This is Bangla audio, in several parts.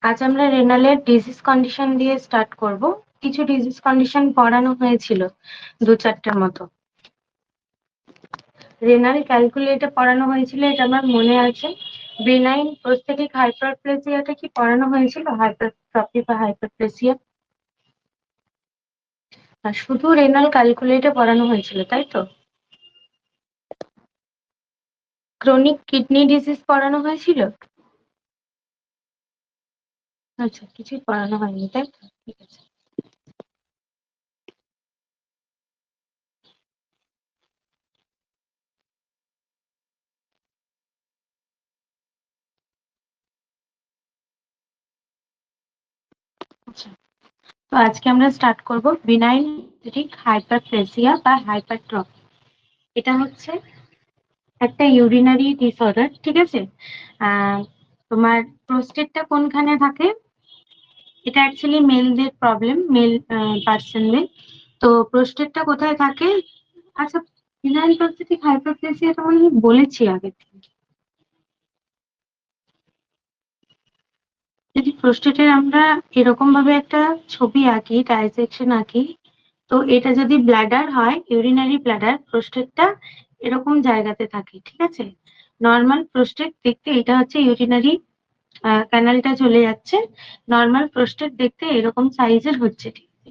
আজ আমরা রেনালের ডিজিজ কন্ডিশন দিয়ে স্টার্ট করব। কিছু ডিজিজ কন্ডিশন পড়ানো হয়েছিল 2-4টার মতো। রেনাল ক্যালকুলেটে পড়ানো হয়েছিল, এটা আমার মনে আছে। বেনাইন প্রস্থেটিক হাইপারপ্লেসিয়াটা কি পড়ানো হয়েছিল? হাইপারট্রফি বা হাইপারপ্লেসিয়া, আর শুধু রেনাল ক্যালকুলেটে পড়ানো হয়েছিল, তাই তো? ক্রনিক কিডনি ডিজিজ পড়ানো হয়েছিল? আচ্ছা, কিছুই পড়ানো হয়নি, তাই তো? ঠিক আছে। আচ্ছা, তো আজকে আমরা স্টার্ট করব বিনাইন প্রস্থেটিক হাইপারপ্লেসিয়া বা হাইপারট্রফি। এটা হচ্ছে একটা ইউরিনারি ডিসঅর্ডার, ঠিক আছে? তোমার প্রোস্টেটটা কোনখানে থাকে? এটা অ্যাকচুয়ালি মেলদের প্রবলেম, মেল পার্সনদের। তো প্রোস্টেটটা কোথায় থাকে? আচ্ছা, ফিনাইল প্রস্থেটিক হাইপারপ্লেসিয়া তো আমি বলেছি আগে থেকে। যদি প্রোস্টেটের আমরা এরকম ভাবে একটা ছবি আঁকি, ডাইসেকশন আঁকি, তো এটা যদি ব্লাডার হয়, ইউরিনারি ব্লাডার, প্রোস্টেটটা এরকম জায়গাতে থাকে, ঠিক আছে? নর্মাল প্রোস্টেট দেখতে এটা হচ্ছে ইউরিনারি ক্যানালটা চলে যাচ্ছে। নর্মাল প্রোস্টেট দেখতে এরকম সাইজের হচ্ছে, ঠিক আছে?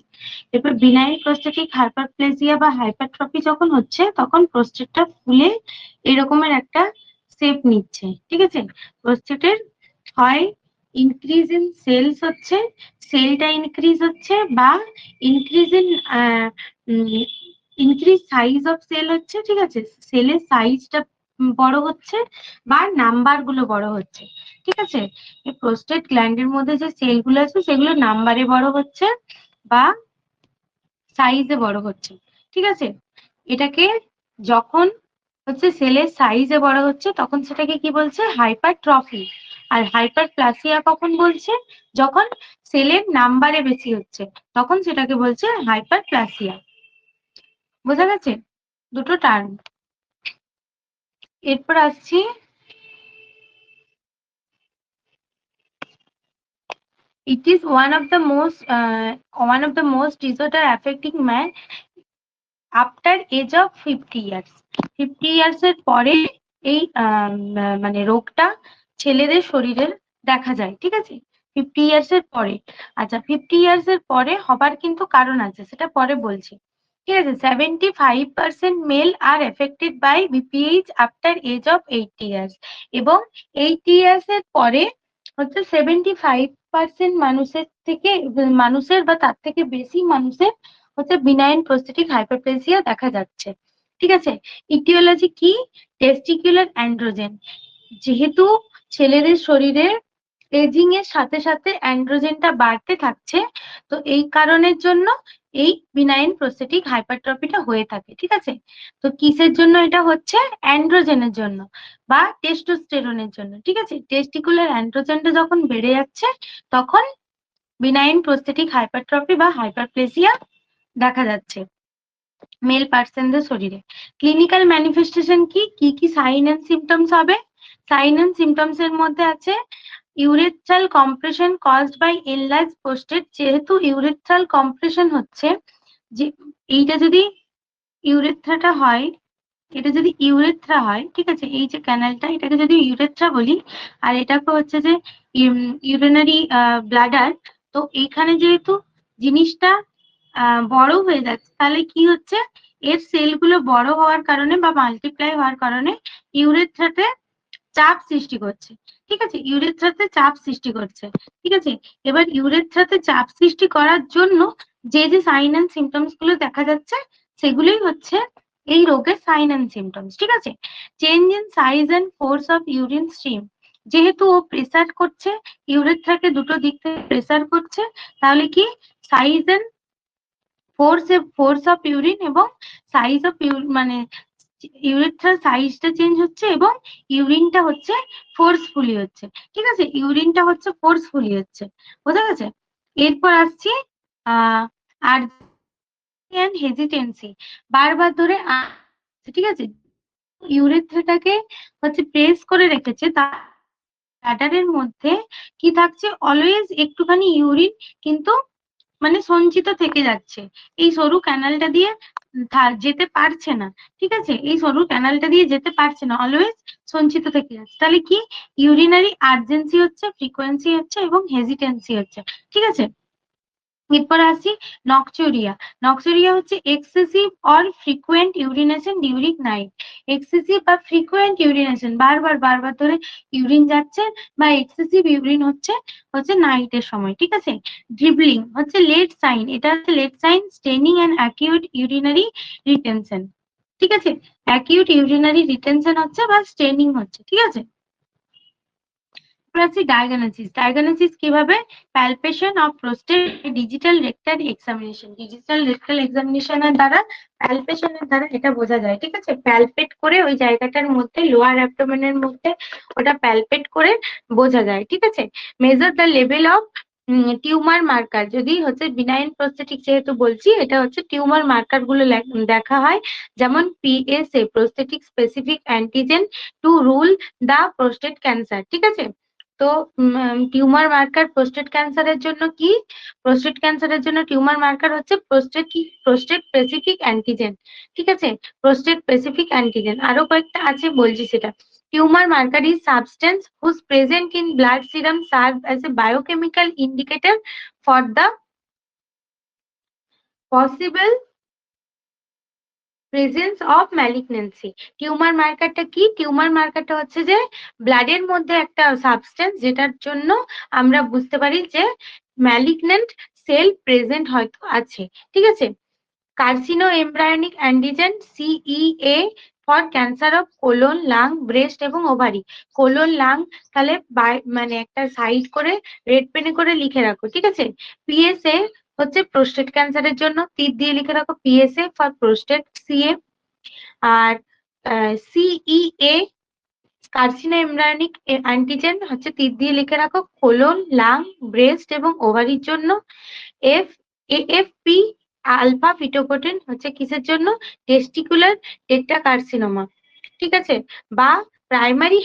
এরপর বিনাইল প্রোস্টেটিক হাইপারপ্লেসিয়া বা হাইপারট্রফি যখন হচ্ছে, তখন প্রোস্টেটটা ফুলে এরকমের একটা শেপ নিচ্ছে, ঠিক আছে? প্রোস্টেটের হয় ইনক্রিজ ইন সেলস হচ্ছে, সেলটা ইনক্রিজ হচ্ছে, বা increase in increase size of cell হচ্ছে, ঠিক আছে? সেলের সাইজটা বড় হচ্ছে বা নাম্বার গুলো বড় হচ্ছে, ঠিক আছে? এই প্রোস্টেট গ্ল্যান্ডের মধ্যে যে সেলগুলো আছে সেগুলো নাম্বারে বড় হচ্ছে বা সাইজে বড় হচ্ছে, ঠিক আছে? এটাকে যখন হচ্ছে সেলের সাইজে বড় হচ্ছে তখন সেটাকে কি বলছে? হাইপারট্রফি। আর হাইপারপ্লাসিয়া কখন বলছে? যখন সেলের নাম্বারে বেশি হচ্ছে, তখন সেটাকে বলছে হাইপারপ্লাসিয়া। বোঝা গেছে দুটো টার্ম? এরপর আসছি it is one of the most disorder affecting man after age of 50 years. 50 years এর পরে এই মানে রোগটা ছেলেদের শরীরে দেখা যায়, ঠিক আছে? 50 years এর পরে। আচ্ছা, 50 years এর পরে হবার কিন্তু কারণ আছে, সেটা পরে বলছি, ঠিক আছে? 75% male are affected by BPH after age of 80 years, এবং 80 years এর পরে হচ্ছে 75% মানুষের বা তার থেকে বেশি মানুষের হচ্ছে বিনাইন প্রস্থেটিক হাইপারপ্লেসিয়া দেখা যাচ্ছে, ঠিক আছে? ইটিওলজি কি? Testicular androgen. যেহেতু ছেলেদের শরীরে এজিং এর সাথে সাথে অ্যান্ড্রোজেনটা বাড়তে থাকছে, তো এই কারণের জন্য এই বিনাইন প্রস্থেটিক হাইপারট্রফিটা হয়ে থাকে, ঠিক আছে? তো কিসের জন্য এটা হচ্ছে? অ্যান্ড্রোজেনের জন্য বা টেস্টোস্টেরনের জন্য, ঠিক আছে? টেস্টিকুলার অ্যান্ড্রোজেনটা যখন বেড়ে যাচ্ছে, তখন বিনাইন প্রস্থেটিক হাইপারট্রফি বা হাইপারপ্লেসিয়া দেখা যাচ্ছে মেল পার্সনদের শরীরে। ক্লিনিক্যাল ম্যানিফেস্টেশন কি কি কি সাইন এন্ড সিমটমস হবে? সাইন এন্ড সিমটমস এর মধ্যে আছে urethral compression caused by enlarge prostate. যেহেতু ইউরেথ্রাল কম্প্রেশন হচ্ছে, যে এইটা যদি ইউরেথ্রাটা হয়, এটা যদি ইউরেথ্রা হয়, ঠিক আছে? এই যে ক্যানালটা, এটাকে যদি ইউরেথ্রা বলি, আর এটাকে হচ্ছে যে ইউরিনারি ব্লাডার, তো এইখানে যেহেতু জিনিসটা বড় হয়ে যাচ্ছে, তাহলে কি হচ্ছে? এর সেলগুলো বড় হওয়ার কারণে বা মাল্টিপ্লাই হওয়ার কারণে ইউরেথ্রাতে চাপ সৃষ্টি করছে, ঠিক আছে? ইউরেথ্রাতে চাপ সৃষ্টি করছে, ঠিক আছে? এবার ইউরেথ্রাতে চাপ সৃষ্টি করার জন্য যে যে সাইন এন্ড সিমটমস গুলো দেখা যাচ্ছে, সেগুলোই হচ্ছে এই রোগের সাইন এন্ড সিমটমস, ঠিক আছে? Change in size and force of urine stream. যেহেতু ও প্রেসার করছে, ইউরেথ্রাকে দুটো দিক থেকে প্রেসার করছে, তাহলে কি size and force of urine এবং সাইজ অফ মানে ইউরেথ্রার সাইজটা চেঞ্জ হচ্ছে এবং ইউরিনটা হচ্ছে ফোর্সফুলি হচ্ছে, ঠিক আছে? ইউরিনটা হচ্ছে ফোর্সফুলি হচ্ছে। বোঝা গেছে? এরপর আসছি আর হেজিটেন্সি, বারবার ধরে ঠিক আছে? ইউরেথ্রাটাকে হচ্ছে প্রেস করে রেখেছে, তার ব্লাডারের মধ্যে কি থাকছে, অলওয়েজ একটুখানি ইউরিন কিন্তু মানে সঞ্চিত থেকে যাচ্ছে, এই সরু ক্যানালটা দিয়ে যেতে পারছে না। ঠিক আছে, এই সরু ক্যানালটা দিয়ে যেতে পারছে না, অলওয়েজ সঞ্চিত থেকে যাচ্ছে। তাহলে কি, ইউরিনারি আর্জেন্সি হচ্ছে, ফ্রিকোয়েন্সি হচ্ছে এবং হেজিটেন্সি হচ্ছে। ঠিক আছে, এরপর আসি নকচুরিয়া। নকচুরিয়া হচ্ছে excessive or frequent urination during night. Excessive বা ফ্রিকুয়েন্ট ইউরিনেশন, বারবার বারবার ধরে ইউরিন যাচ্ছে বা এক্সেসিভ ইউরিন হচ্ছে হচ্ছে নাইটের সময়। ঠিক আছে, ড্রিবলিং হচ্ছে লেট সাইন, এটা হচ্ছে late sign straining and acute urinary retention. ঠিক আছে, অ্যাকিউট ইউরিনারি রিটেনশন হচ্ছে বা স্টেনিং হচ্ছে। ঠিক আছে, ডায়াগনোসিস। ডায়াগনোসিস কিভাবে, palpation of prostate digital rectal examination. Digital rectal এক্সামিনেশনের দ্বারা, প্যালপেশনের দ্বারা এটা বোঝা যায়। ঠিক আছে, প্যালপেট করে ওই জায়গাটার মধ্যে, লোয়ার অ্যাবডোমেনের মধ্যে ওটা প্যালপেট করে বোঝা যায়। ঠিক আছে, measure the level of tumour marker. যদি হচ্ছে বিনাইন প্রোস্টেটিক যেহেতু বলছি, এটা হচ্ছে টিউমার মার্কার গুলো দেখা হয়, যেমন PSA, prostatic specific antigen to rule the prostate cancer. ঠিক আছে, তো টিউমার মার্কার প্রোস্টেট ক্যান্সারের জন্য কি, প্রোস্টেট ক্যান্সারের জন্য টিউমার মার্কার হচ্ছে প্রোস্টেট স্পেসিফিক অ্যান্টিজেন। ঠিক আছে, প্রোস্টেট স্পেসিফিক অ্যান্টিজেন আরো কয়েকটা আছে, বলছি সেটা। Tumour marker is substance whose present in blood serum serve as a biochemical indicator for the possible presence of malignancy. Tumour মার্কারটা কি, টিউমার মার্কারটা হচ্ছে যে ব্লাডের মধ্যে একটা সাবস্টেন্স, যেটার জন্য আমরা বুঝতে পারি যে ম্যালিগন্যান্ট সেল প্রেজেন্ট হয়তো আছে। ঠিক আছে, carcinoembryonic antigen CEA for cancer of colon, lung, breast এবং ওভারি। কোলন, লাং তাহলে মানে একটা সাইড করে রেড পেনে করে লিখে রাখো। ঠিক আছে, পিএসএ হচ্ছে প্রোস্টেট ক্যান্সারের জন্য, তীর দিয়ে লিখে রাখো পিএসএ ফর প্রোস্টেট, সিএ। আর সিইএ কার্সিনো এমব্রায়োনিক অ্যান্টিজেন হচ্ছে তীর দিয়ে লিখে রাখো কোলন, লাং, ব্রেস্ট এবং ওভারির জন্য। এফ এএফপি আলফা ফিটোপ্রোটিন হচ্ছে কিসের জন্য, টেস্টিকুলার টেট্রাকার্সিনোমা। ঠিক আছে, বা প্রাইমারি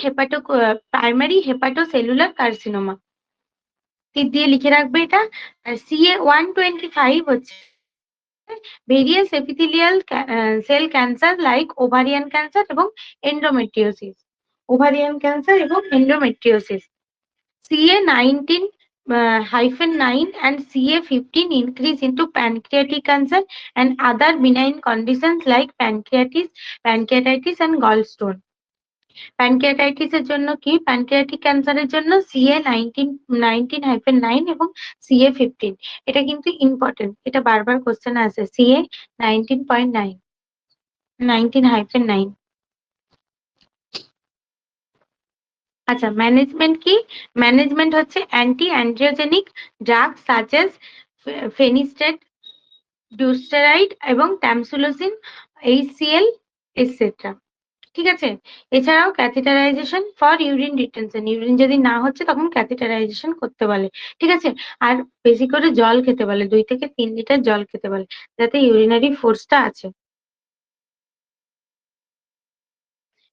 হেপাটোসেলুলার কার্সিনোমা, তীর দিয়ে লিখে রাখবে এটা। CA-125 হচ্ছে various epithelial cell cancer like ovarian cancer এবং এন্ডোমেট্রিওসিস। ওভারিয়ান ক্যান্সার এবং endometriosis. CA-19-9 and CA-15 increase into pancreatic cancer and other benign conditions like pancreatitis and gallstone. প্যানক্রিয়াটাইটিসের জন্য কি, প্যানক্রিয়াটিক ক্যান্সারের জন্য CA-19-9 এবং CA-15। এটা কিন্তু ইম্পর্টেন্ট, এটা বারবার কোশ্চেন আসে, CA-19.9, 19-9। আচ্ছা, ম্যানেজমেন্ট কি, ম্যানেজমেন্ট হচ্ছে anti androgenic drug such as finasteride, dutasteride এবং ট্যামসুলোসিন, HCl এটসেট্রা। ঠিক আছে, এছাড়াও catheterisation for urine retention, urine যদি না হচ্ছে তখন ক্যাথেটারাইজেশন করতে বলে। ঠিক আছে, আর বেশি করে জল খেতে বলে, 2 থেকে 3 লিটার জল খেতে বলে, যাতে ইউরিনারি ফোর্সটা আছে।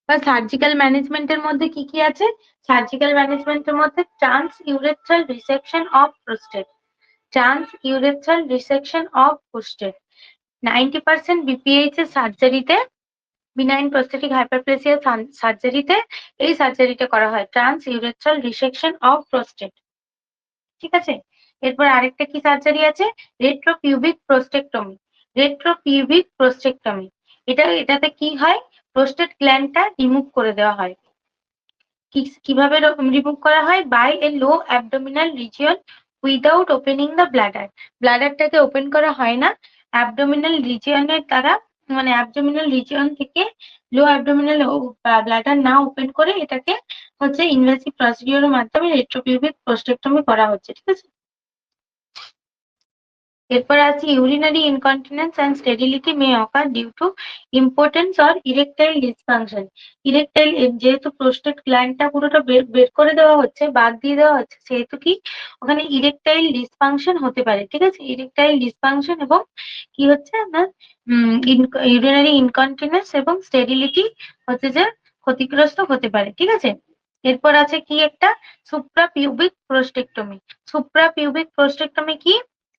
বা সার্জিক্যাল ম্যানেজমেন্টের মধ্যে কি কি আছে, সার্জিক্যাল ম্যানেজমেন্টের মধ্যে trans urethral resection of prostate, trans urethral resection of prostate. 90% BPH এর সার্জারিতে, বিনাইন প্রোস্টেটিক হাইপারপ্লেসিয়া সার্জারিতে, এই সার্জারিটা করা হয়, trans urethral resection of prostate. ঠিক আছে, এরপর আরেকটা কি সার্জারি আছে, রেট্রোপিউবিক প্রোস্টেক্টমি। রেট্রোপিউবিক প্রোস্টেক্টমি, এটাতে কি হয়, প্রোস্টেট গ্ল্যান্ডটা রিমুভ করে দেওয়া হয়। কিভাবে রিমুভ করা হয়, by a low abdominal region without opening the bladder. ব্লাডারটাকে ওপেন করা হয় না, অ্যাবডোমিনাল রিজিয়নের দ্বারা, মানে অ্যাবডোমিনাল রিজিয়ন থেকে লো অ্যাবডোমিনাল ব্লাডার না ওপেন করে এটাকে হচ্ছে ইনভেসিভ প্রসিডিওরের মাধ্যমে রেট্রোপিউবিক প্রোস্টেক্টমি করা হচ্ছে। ঠিক আছে, এরপর আছে urinary incontinence and sterility may occur due to importance or erectile dysfunction. Erectile, যেহেতু প্রোস্টেট গ্ল্যান্ডটা পুরোটা বের করে দেওয়া হচ্ছে, বাদ দিয়ে দেওয়া হচ্ছে, সেহেতু কি ওখানে ইরেকটাইল ডিসফাংশন হতে পারে। ঠিক আছে, ইরেকটাইল ডিসফাংশন এবং কি হচ্ছে আপনার ইউরিনারি ইনকন্টিনেন্স এবং স্টেরিলিটি হচ্ছে যে ক্ষতিগ্রস্ত হতে পারে। ঠিক আছে, এরপর আছে কি একটা সুপ্রাপিউবিক প্রোস্টেক্টমি। সুপ্রাপিউবিক প্রোস্টেক্টমি কি?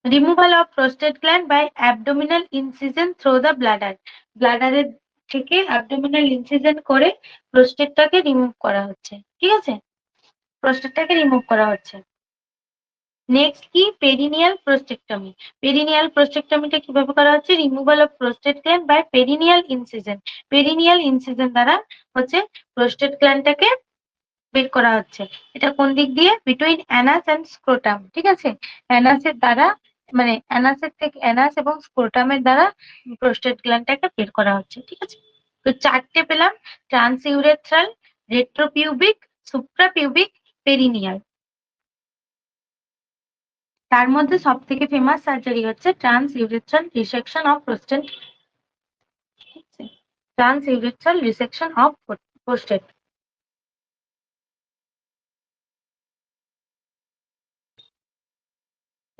Removal of prostate gland by abdominal incision through the bladder. ব্লাডারের থেকে অ্যাবডোমিনাল ইনসিশন করে প্রোস্টেটটাকে রিমুভ করা হচ্ছে। ঠিক আছে, প্রোস্টেটটাকে রিমুভ করা হচ্ছে। নেক্সট কি? পেরিনিয়াল প্রোস্টেক্টমি। পেরিনিয়াল প্রোস্টেক্টমিটা কিভাবে করা হচ্ছে? Removal of prostate gland by perineal incision. Perineal incision দ্বারা হচ্ছে প্রোস্টেট গ্ল্যান্ডটাকে বের করা হচ্ছে। এটা কোন দিক দিয়ে? Between anus and scrotum. ঠিক আছে, অ্যানাসের দ্বারা, মানে অ্যানাসের থেকে, অ্যানাস এবং স্ক্রোটামের দ্বারা প্রোস্টেট গ্ল্যান্ডটাকে বের করা হচ্ছে। ঠিক আছে, তো চারটে পেলাম: ট্রান্স ইউরেথ্রাল, রেট্রোপিউবিক, সুপ্রাপিউবিক, পেরিনিয়াল। তার মধ্যে সব থেকে ফেমাস সার্জারি হচ্ছে trans urethral resection of prostate. Trans urethral resection of prostate.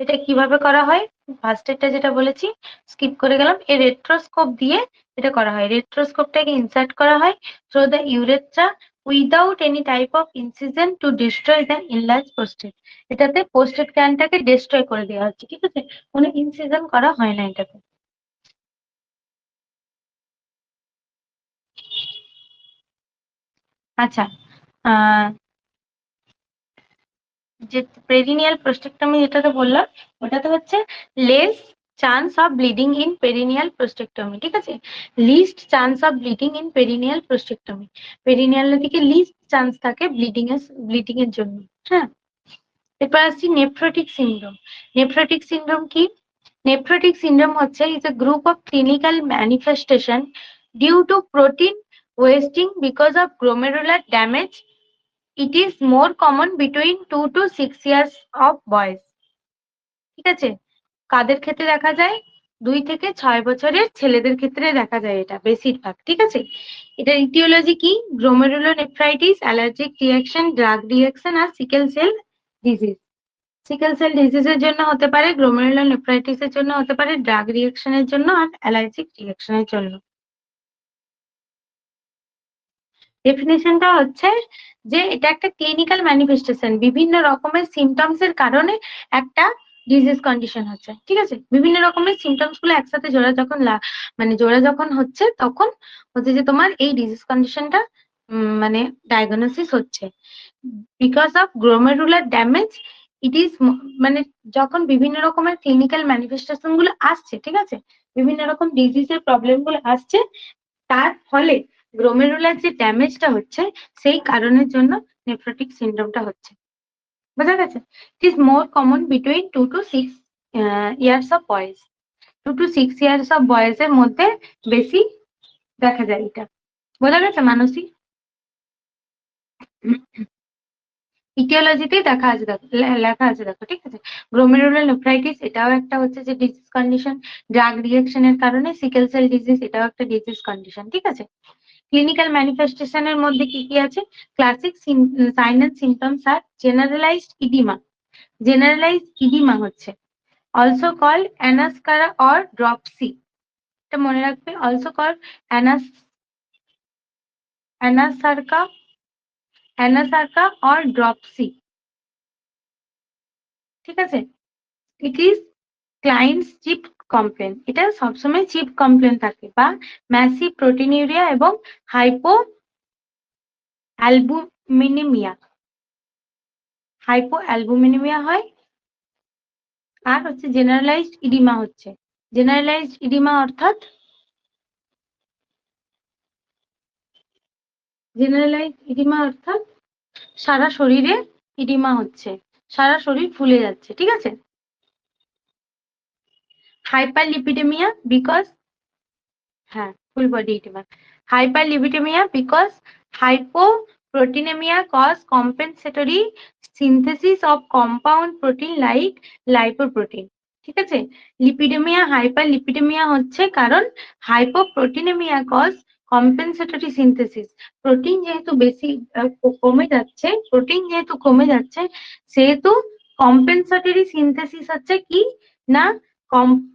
এটা কিভাবে করা হয়? ফার্স্টেরটা যেটা বলেছি স্কিপ করে গেলাম। এই রেট্রোস্কোপ দিয়ে এটা করা হয়। রেট্রোস্কোপটাকে ইনসার্ট করা হয় through the urethra without any type of incision to destroy the enlarge prostate. এটাতে প্রোস্টেট গ্ল্যান্ডটাকে ডিস্ট্রয় করে দেওয়া হচ্ছে। ঠিক আছে, কোনো ইনসিশন করা হয় না এটাতে। আচ্ছা, আহ যে পেরিনিয়াল প্রোস্টেক্টমি যেটাতে বললাম, ওটাতে হচ্ছে less chance of bleeding in perineal prostatectomy. ঠিক আছে, least chance of bleeding in perineal prostatectomy. পেরিনিয়ালের দিকে লিস্ট চান্স থাকে ব্লিডিং এর জন্য। হ্যাঁ, এরপর আসছি নেফ্রোটিক সিনড্রোম। নেফ্রোটিক সিনড্রোম কি? নেফ্রোটিক সিনড্রোম হচ্ছে is a group of clinical manifestation due to protein wasting because of glomerular damage. It is more common between 2 to 6 years of boys. ঠিক আছে, কাদের ক্ষেত্রে দেখা যায়? 2 থেকে 6 বছরের ছেলেদের ক্ষেত্রে দেখা যায় এটা বেশিরভাগ। ঠিক আছে, এটার ইটিওলজি কি? Glomerulonephritis, allergic reaction, drug reaction আর sickle cell disease. Sickle cell ডিজিজের জন্য হতে পারে, গ্লোমেরুলোনেফ্রাইটিসের জন্য হতে পারে, ড্রাগ রিঅ্যাকশনের জন্য আর অ্যালার্জিক রিঅ্যাকশনের জন্য। ডেফিনেশনটা হচ্ছে যে এটা একটা ক্লিনিক্যাল ম্যানিফেস্টেশন, বিভিন্ন রকমের সিমটমস এর কারণে একটা ডিজিজ কন্ডিশন হচ্ছে। ঠিক আছে, বিভিন্ন রকমের সিমটমস গুলো একসাথে জোড়া যখন হচ্ছে তখন হচ্ছে যে তোমার এই ডিজিজ কন্ডিশনটা মানে ডায়াগনোসিস হচ্ছে। Because of glomerular damage it is, মানে যখন বিভিন্ন রকমের ক্লিনিক্যাল ম্যানিফেস্টেশন গুলো আসছে, ঠিক আছে, বিভিন্ন রকম ডিজিজের প্রবলেম গুলো আসছে, তার ফলে গ্লোমেরুলার যে ড্যামেজটা হচ্ছে সেই কারণের জন্য নেফ্রোটিক সিনড্রোমটা হচ্ছে। বোঝা গেছে? It is more common between 2 to 6 years of boys. 2 to 6 years of boys এর মধ্যে বেশি দেখা যায় এটা। বোঝা গেছে মানসী? ইটিওলজিতেই দেখা আছে, দেখো লেখা আছে, দেখো। ঠিক আছে, গ্লোমেরুলার নেফ্রাইটিস এটাও একটা হচ্ছে যে ডিজিজ কন্ডিশন। ড্রাগ রিঅ্যাকশনের কারণে সিকেল সেল ডিজিজ এটাও একটা ডিজিজ কন্ডিশন। ঠিক আছে, ক্লিনিক্যাল ম্যানিফেস্টেশনের মধ্যে কি কি আছে? ক্লাসিক সাইন এন্ড সিমটমস আর জেনারেলাইজড ইডিমা। জেনারেলাইজড ইডিমা হচ্ছে also called anasarca or dropsy. এটা মনে রাখবে, also called anasarca anasarca or dropsy. ঠিক আছে, it is clients chief complain. এটা সবসময় চিপ কমপ্লেন থাকে, বা ম্যাসিভ প্রোটিনিউরিয়া এবং হাইপো অ্যালবুমিনিমিয়া। হাইপো অ্যালবুমিনিমিয়া হয়। আর হচ্ছে জেনারেলাইজড ইডিমা হচ্ছে, জেনারেলাইজড ইডিমা অর্থাৎ সারা শরীরে ইডিমা হচ্ছে, সারা শরীর ফুলে যাচ্ছে। ঠিক আছে, হাইপারলিপিডেমিয়া বিকজ, হ্যাঁ, full body oedema. Hyperlipidaemia because hypoproteinemia cause compensatory synthesis of compound protein like lipoprotein. ঠিক আছে, লিপিডেমিয়া, হাইপারলিপিডেমিয়া হচ্ছে কারণ hypoproteinaemia cause compensatory synthesis. Protein যেহেতু কমে যাচ্ছে সেহেতু কম্পেনসেটরি সিনথেসিস হচ্ছে কি না,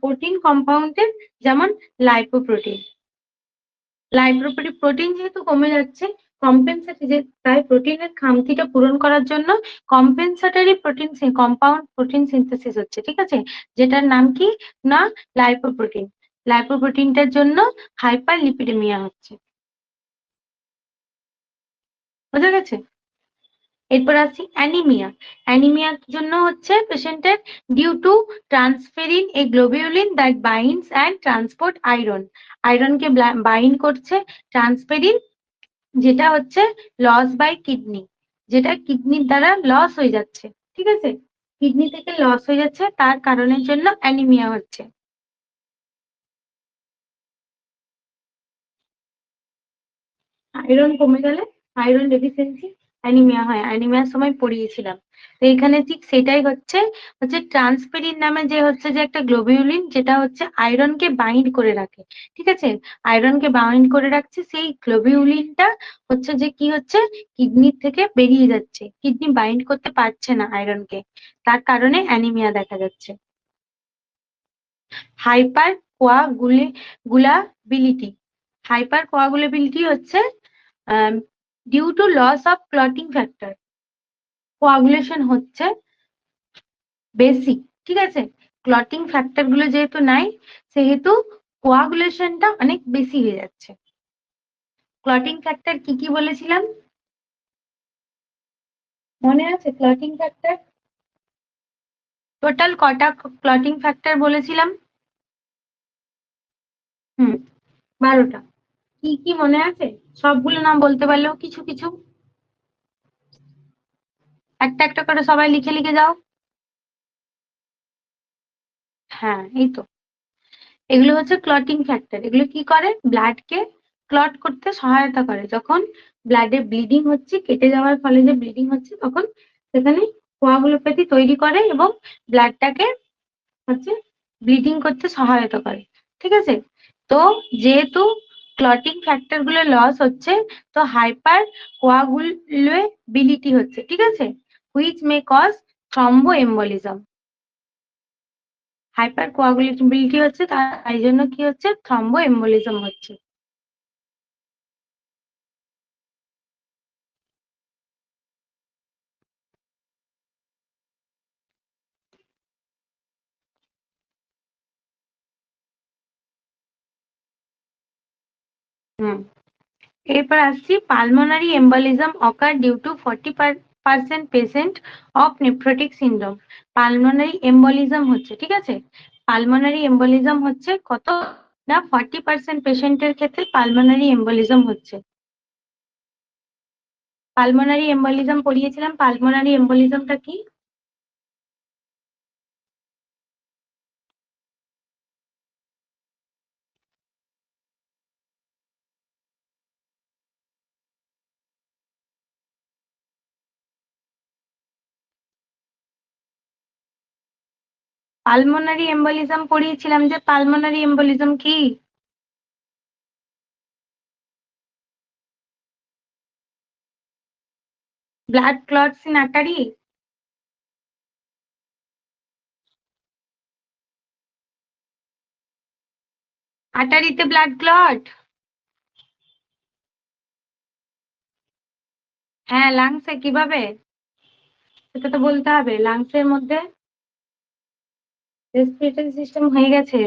প্রোটিন কম্পাউন্ডের, যেমন লাইপোপ্রোটিন। প্রোটিন যেহেতু কমে যাচ্ছে কম্পেনসেটরি যে তাই প্রোটিনের খামতিটা পূরণ করার জন্য compensatory protein compound protein synthesis হচ্ছে, ঠিক আছে, যেটার নাম কি না লাইপোপ্রোটিন। লাইপোপ্রোটিনটার জন্য হাইপার লিপিডেমিয়া হচ্ছে। বোঝা গেছে? এরপর আসছি অ্যানিমিয়া। অ্যানিমিয়ার জন্য হচ্ছে পেশেন্টের due to transferrin a globulin that binds and transport iron. আয়রনকে বাইন্ড করছে ট্রান্সফেরিন, যেটা হচ্ছে লস বাই কিডনি, যেটা কিডনির দ্বারা লস হয়ে যাচ্ছে, ঠিক আছে, কিডনি থেকে লস হয়ে যাচ্ছে, তার কারণের জন্য অ্যানিমিয়া হচ্ছে। আয়রন কমে গেলে আয়রন ডেফিসিয়েন্সি অ্যানিমিয়া হয়, অ্যানিমিয়ার সময় পড়িয়েছিলাম। তো এখানে ঠিক সেটাই হচ্ছে হচ্ছে ট্রান্সফেরিন নামে যে হচ্ছে যে একটা গ্লোবিউলিন, যেটা হচ্ছে আয়রনকে বাইন্ড করে রাখে, ঠিক আছে, আয়রনকে বাইন্ড করে রাখছে, সেই গ্লোবিউলিনটা হচ্ছে যে কি হচ্ছে কিডনির থেকে বেরিয়ে যাচ্ছে, কিডনি বাইন্ড করতে পারছে না আয়রনকে, তার কারণে অ্যানিমিয়া দেখা যাচ্ছে। হাইপার কোয়াগুলেবিলিটি। হাইপার কোয়াগুলেবিলিটি হচ্ছে due to loss of clotting factor. Coagulation হচ্ছে বেশি, ঠিক আছে, ক্লটিং ফ্যাক্টর গুলো যেহেতু নাই, সেহেতু কোয়াগুলেশনটা অনেক বেশি হয়ে যাচ্ছে। ক্লটিং ফ্যাক্টর কি কি বলেছিলাম মনে আছে? ক্লটিং ফ্যাক্টর টোটাল কটা ক্লটিং ফ্যাক্টর বলেছিলাম? হুম, 12টা। কি কি মনে আছে? সবগুলো নাম বলতে পারলেও কিছু কিছু একটা একটা করে সবাই লিখে লিখে যাও। হ্যাঁ, এই তো, এগুলো হচ্ছে ক্লটিং ফ্যাক্টর। এগুলো কি করে? ব্লাডকে ক্লট করতে সহায়তা করে। যখন ব্লাডে ব্লিডিং হচ্ছে, কেটে যাওয়ার ফলে যে ব্লিডিং হচ্ছে, তখন সেখানে কোয়াগুলোপ্যাথি তৈরি করে এবং ব্লাডটাকে হচ্ছে ব্লিডিং করতে সহায়তা করে, ঠিক আছে। তো যেহেতু ক্লটিং ফ্যাক্টর গুলো লস হচ্ছে, তো হাইপার কোয়াগুলেবিলিটি হচ্ছে, ঠিক আছে, which may cause thromboembolism. Hypercoagulability হচ্ছে, তাই জন্য কি হচ্ছে থ্রম্বো এম্বোলিজম হচ্ছে। হুম, এরপর আসছি pulmonary embolism occur due to 40% patient of nephrotic syndrome. Pulmonary embolism হচ্ছে, ঠিক আছে, পালমোনারি এম্বলিজম হচ্ছে কত না 40% পেশেন্টের ক্ষেত্রে পালমোনারি এম্বলিজম হচ্ছে। পালমোনারি এম্বলিজম পড়িয়েছিলাম, পালমোনারি এম্বলিজমটা কি? পালমোনারি এম্বলিজম পড়িয়েছিলাম, যে পালমোনারি এম্বলিজম কি? Blood clots in artery. আর্টারিতে ব্লাড ক্লট। হ্যাঁ, লাংসে কিভাবে? সেটা তো বলতে হবে। লাংসের মধ্যে রেসপিরেটরি সিস্টেম হয়ে গেছে।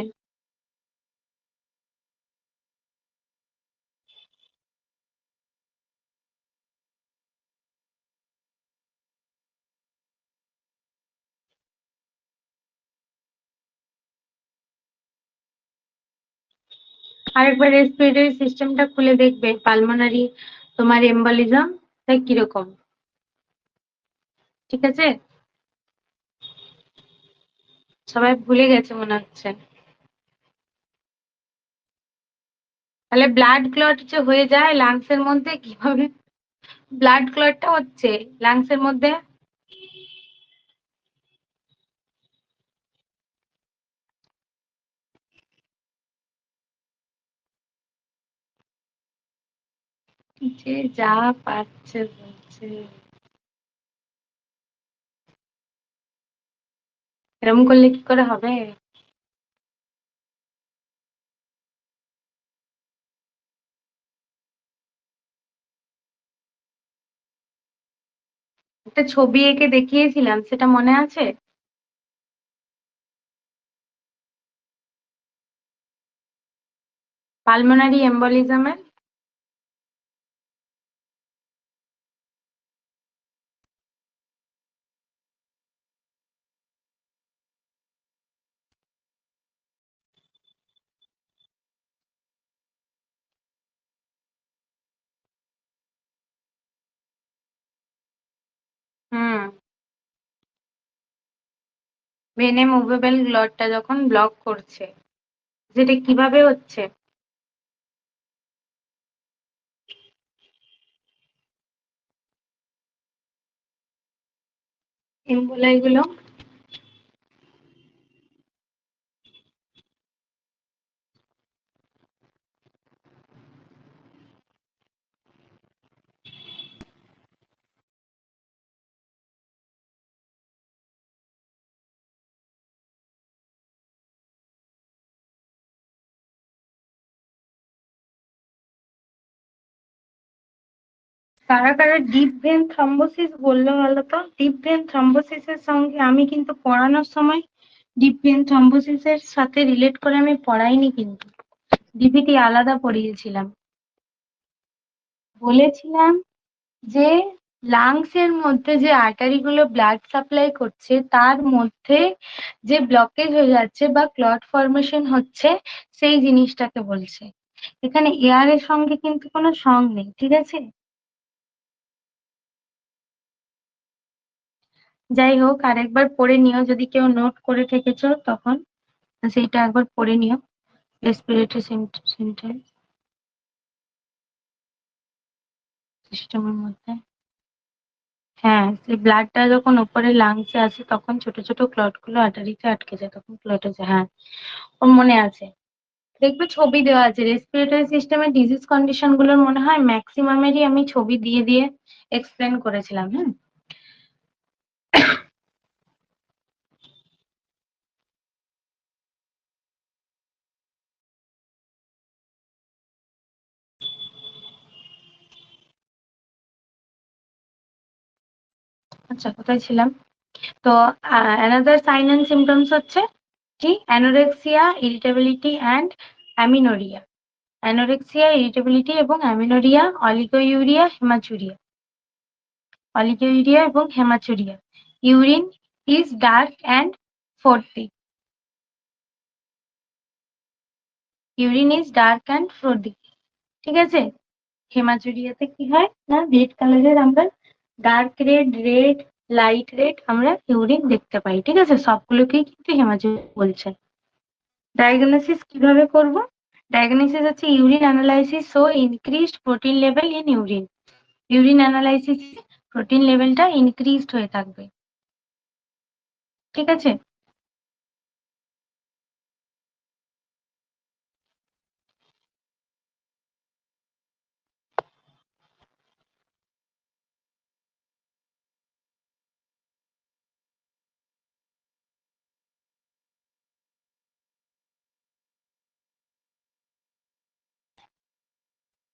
আরেকবার রেসপিরেটরি সিস্টেমটা খুলে দেখবে পালমোনারি তোমার এম্বলিজম কিরকম, ঠিক আছে? সবাই ভুলে গেছে মনে হচ্ছে। তাহলে ব্লাড ক্লট যে হয়ে যায় লাংসের মধ্যে, কিভাবে ব্লাড ক্লটটা হচ্ছে লাংসের মধ্যে? যে যা পাচ্ছে বলছে, এরকম করলে কি করে হবে? একটা ছবি এঁকে দেখিয়েছিলাম, সেটা মনে আছে? পালমোনারি এম্বলিজমের। হুম। ভেনে মুভেবল গ্লটটা যখন ব্লক করছে, যেটা কিভাবে হচ্ছে? এম্বোলাই গুলো। কারা কারা ডিপ ভেন থ্রম্বোসিস বললো বলো তো? ডিপ ভেন থ্রম্বোসিসের সঙ্গে আমি কিন্তু পড়ানোর সময় ডিপ ভেন থ্রম্বোসিসের সাথে রিলেট করে আমি পড়াইনি, কিন্তু ডিপিটি আলাদা পড়িয়েছিলাম। বলেছিলাম যে লাংস এর মধ্যে যে আর্টারি গুলো ব্লাড সাপ্লাই করছে, তার মধ্যে যে ব্লকেজ হয়ে যাচ্ছে বা ক্লট ফরমেশন হচ্ছে, সেই জিনিসটাকে বলছে। এখানে এয়ার এর সঙ্গে কিন্তু কোনো সং নেই, ঠিক আছে? যাই হোক, আরেকবার পড়ে নিও, যদি কেউ নোট করে থেকেছো তখন সেইটা একবার পড়ে নিও। রেসপিরেটরি সিস্টেমের মধ্যে, হ্যাঁ, সেই ব্লাডটা যখন উপরে লাংসে আসে তখন ছোট ছোট ক্লট গুলো আর্টারিতে আটকে যায়, তখন ক্লট হয়ে যায়। হ্যাঁ, ওর মনে আছে। দেখবে ছবি দেওয়া আছে রেসপিরেটরি সিস্টেমের ডিজিজ কন্ডিশন গুলোর, মনে হয় ম্যাক্সিমামেরই আমি ছবি দিয়ে দিয়ে এক্সপ্লেন করেছিলাম। হ্যাঁ। আচ্ছা, কোথায় ছিলাম? তো অ্যানাদার সাইন এন্ড সিমটমস হচ্ছে কি? Anorexia, irritability and amenorrhoea. Anorexia, irritability এবং অ্যামিনোরিয়া, অলিগোইউরিয়া, হেমাচুরিয়া। অলিগোইউরিয়া এবং haematuria. Urine is dark and frothy. Urine is dark and frothy, ঠিক আছে? হেমাচুরিয়াতে কি হয় না, রেড কালারের আমরা dark red, red, light red আমরা ইউরিন দেখতে পাই, ঠিক আছে? সবগুলোকেই কিন্তু হেমাচুরিয়া বলছে। ডায়াগনোসিস কিভাবে করব? ডায়াগনোসিস হচ্ছে urine analysis show increased protein level in urine. Urine analysis protein লেভেলটা ইনক্রিজড হয়ে থাকবে, ঠিক আছে?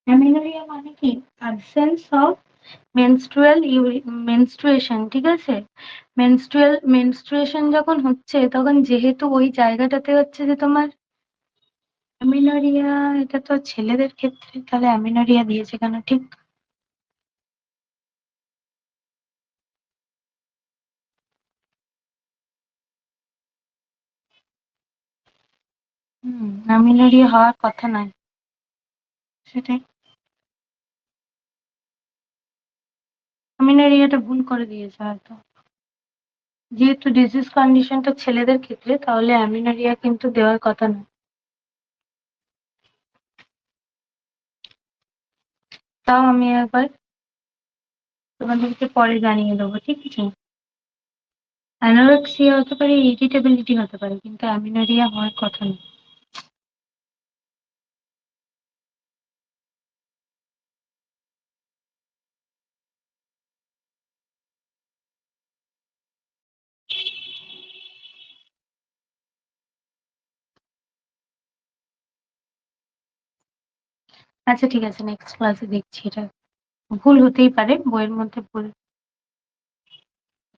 অ্যামিনোরিয়া মানে কি? অ্যাবসেন্স অফ মেনস্ট্রুয়াল মেনস্ট্রুয়েশন, ঠিক আছে? মেনস্ট্রুয়েশন যখন হচ্ছে, তখন যেহেতু ওই জায়গাটাতে হচ্ছে যে তোমার অ্যামিনোরিয়া, এটা তো ছেলেদের ক্ষেত্রে, তাহলে অ্যামিনোরিয়া দিয়েছে কেন, ঠিক? অ্যামিনোরিয়া হওয়ার কথা নয়, সেটাই। অ্যামিনোরিয়াটা ভুল করে দিয়েছে হয়তো। যেহেতু ডিজিজ কন্ডিশনটা ছেলেদের ক্ষেত্রে, তাহলে অ্যামিনোরিয়া কিন্তু দেওয়ার কথা নয়। তাও আমি একবার তোমাদেরকে পরে জানিয়ে দেবো, ঠিক আছে? অ্যানোরেক্সিয়া হতে পারে, ইরিটেবিলিটি হতে পারে, কিন্তু অ্যামিনোরিয়া হওয়ার কথা নয়। আচ্ছা, ঠিক আছে, নেক্সট ক্লাসে দেখছি। এটা ভুল হতেই পারে, বইয়ের মধ্যে ভুল।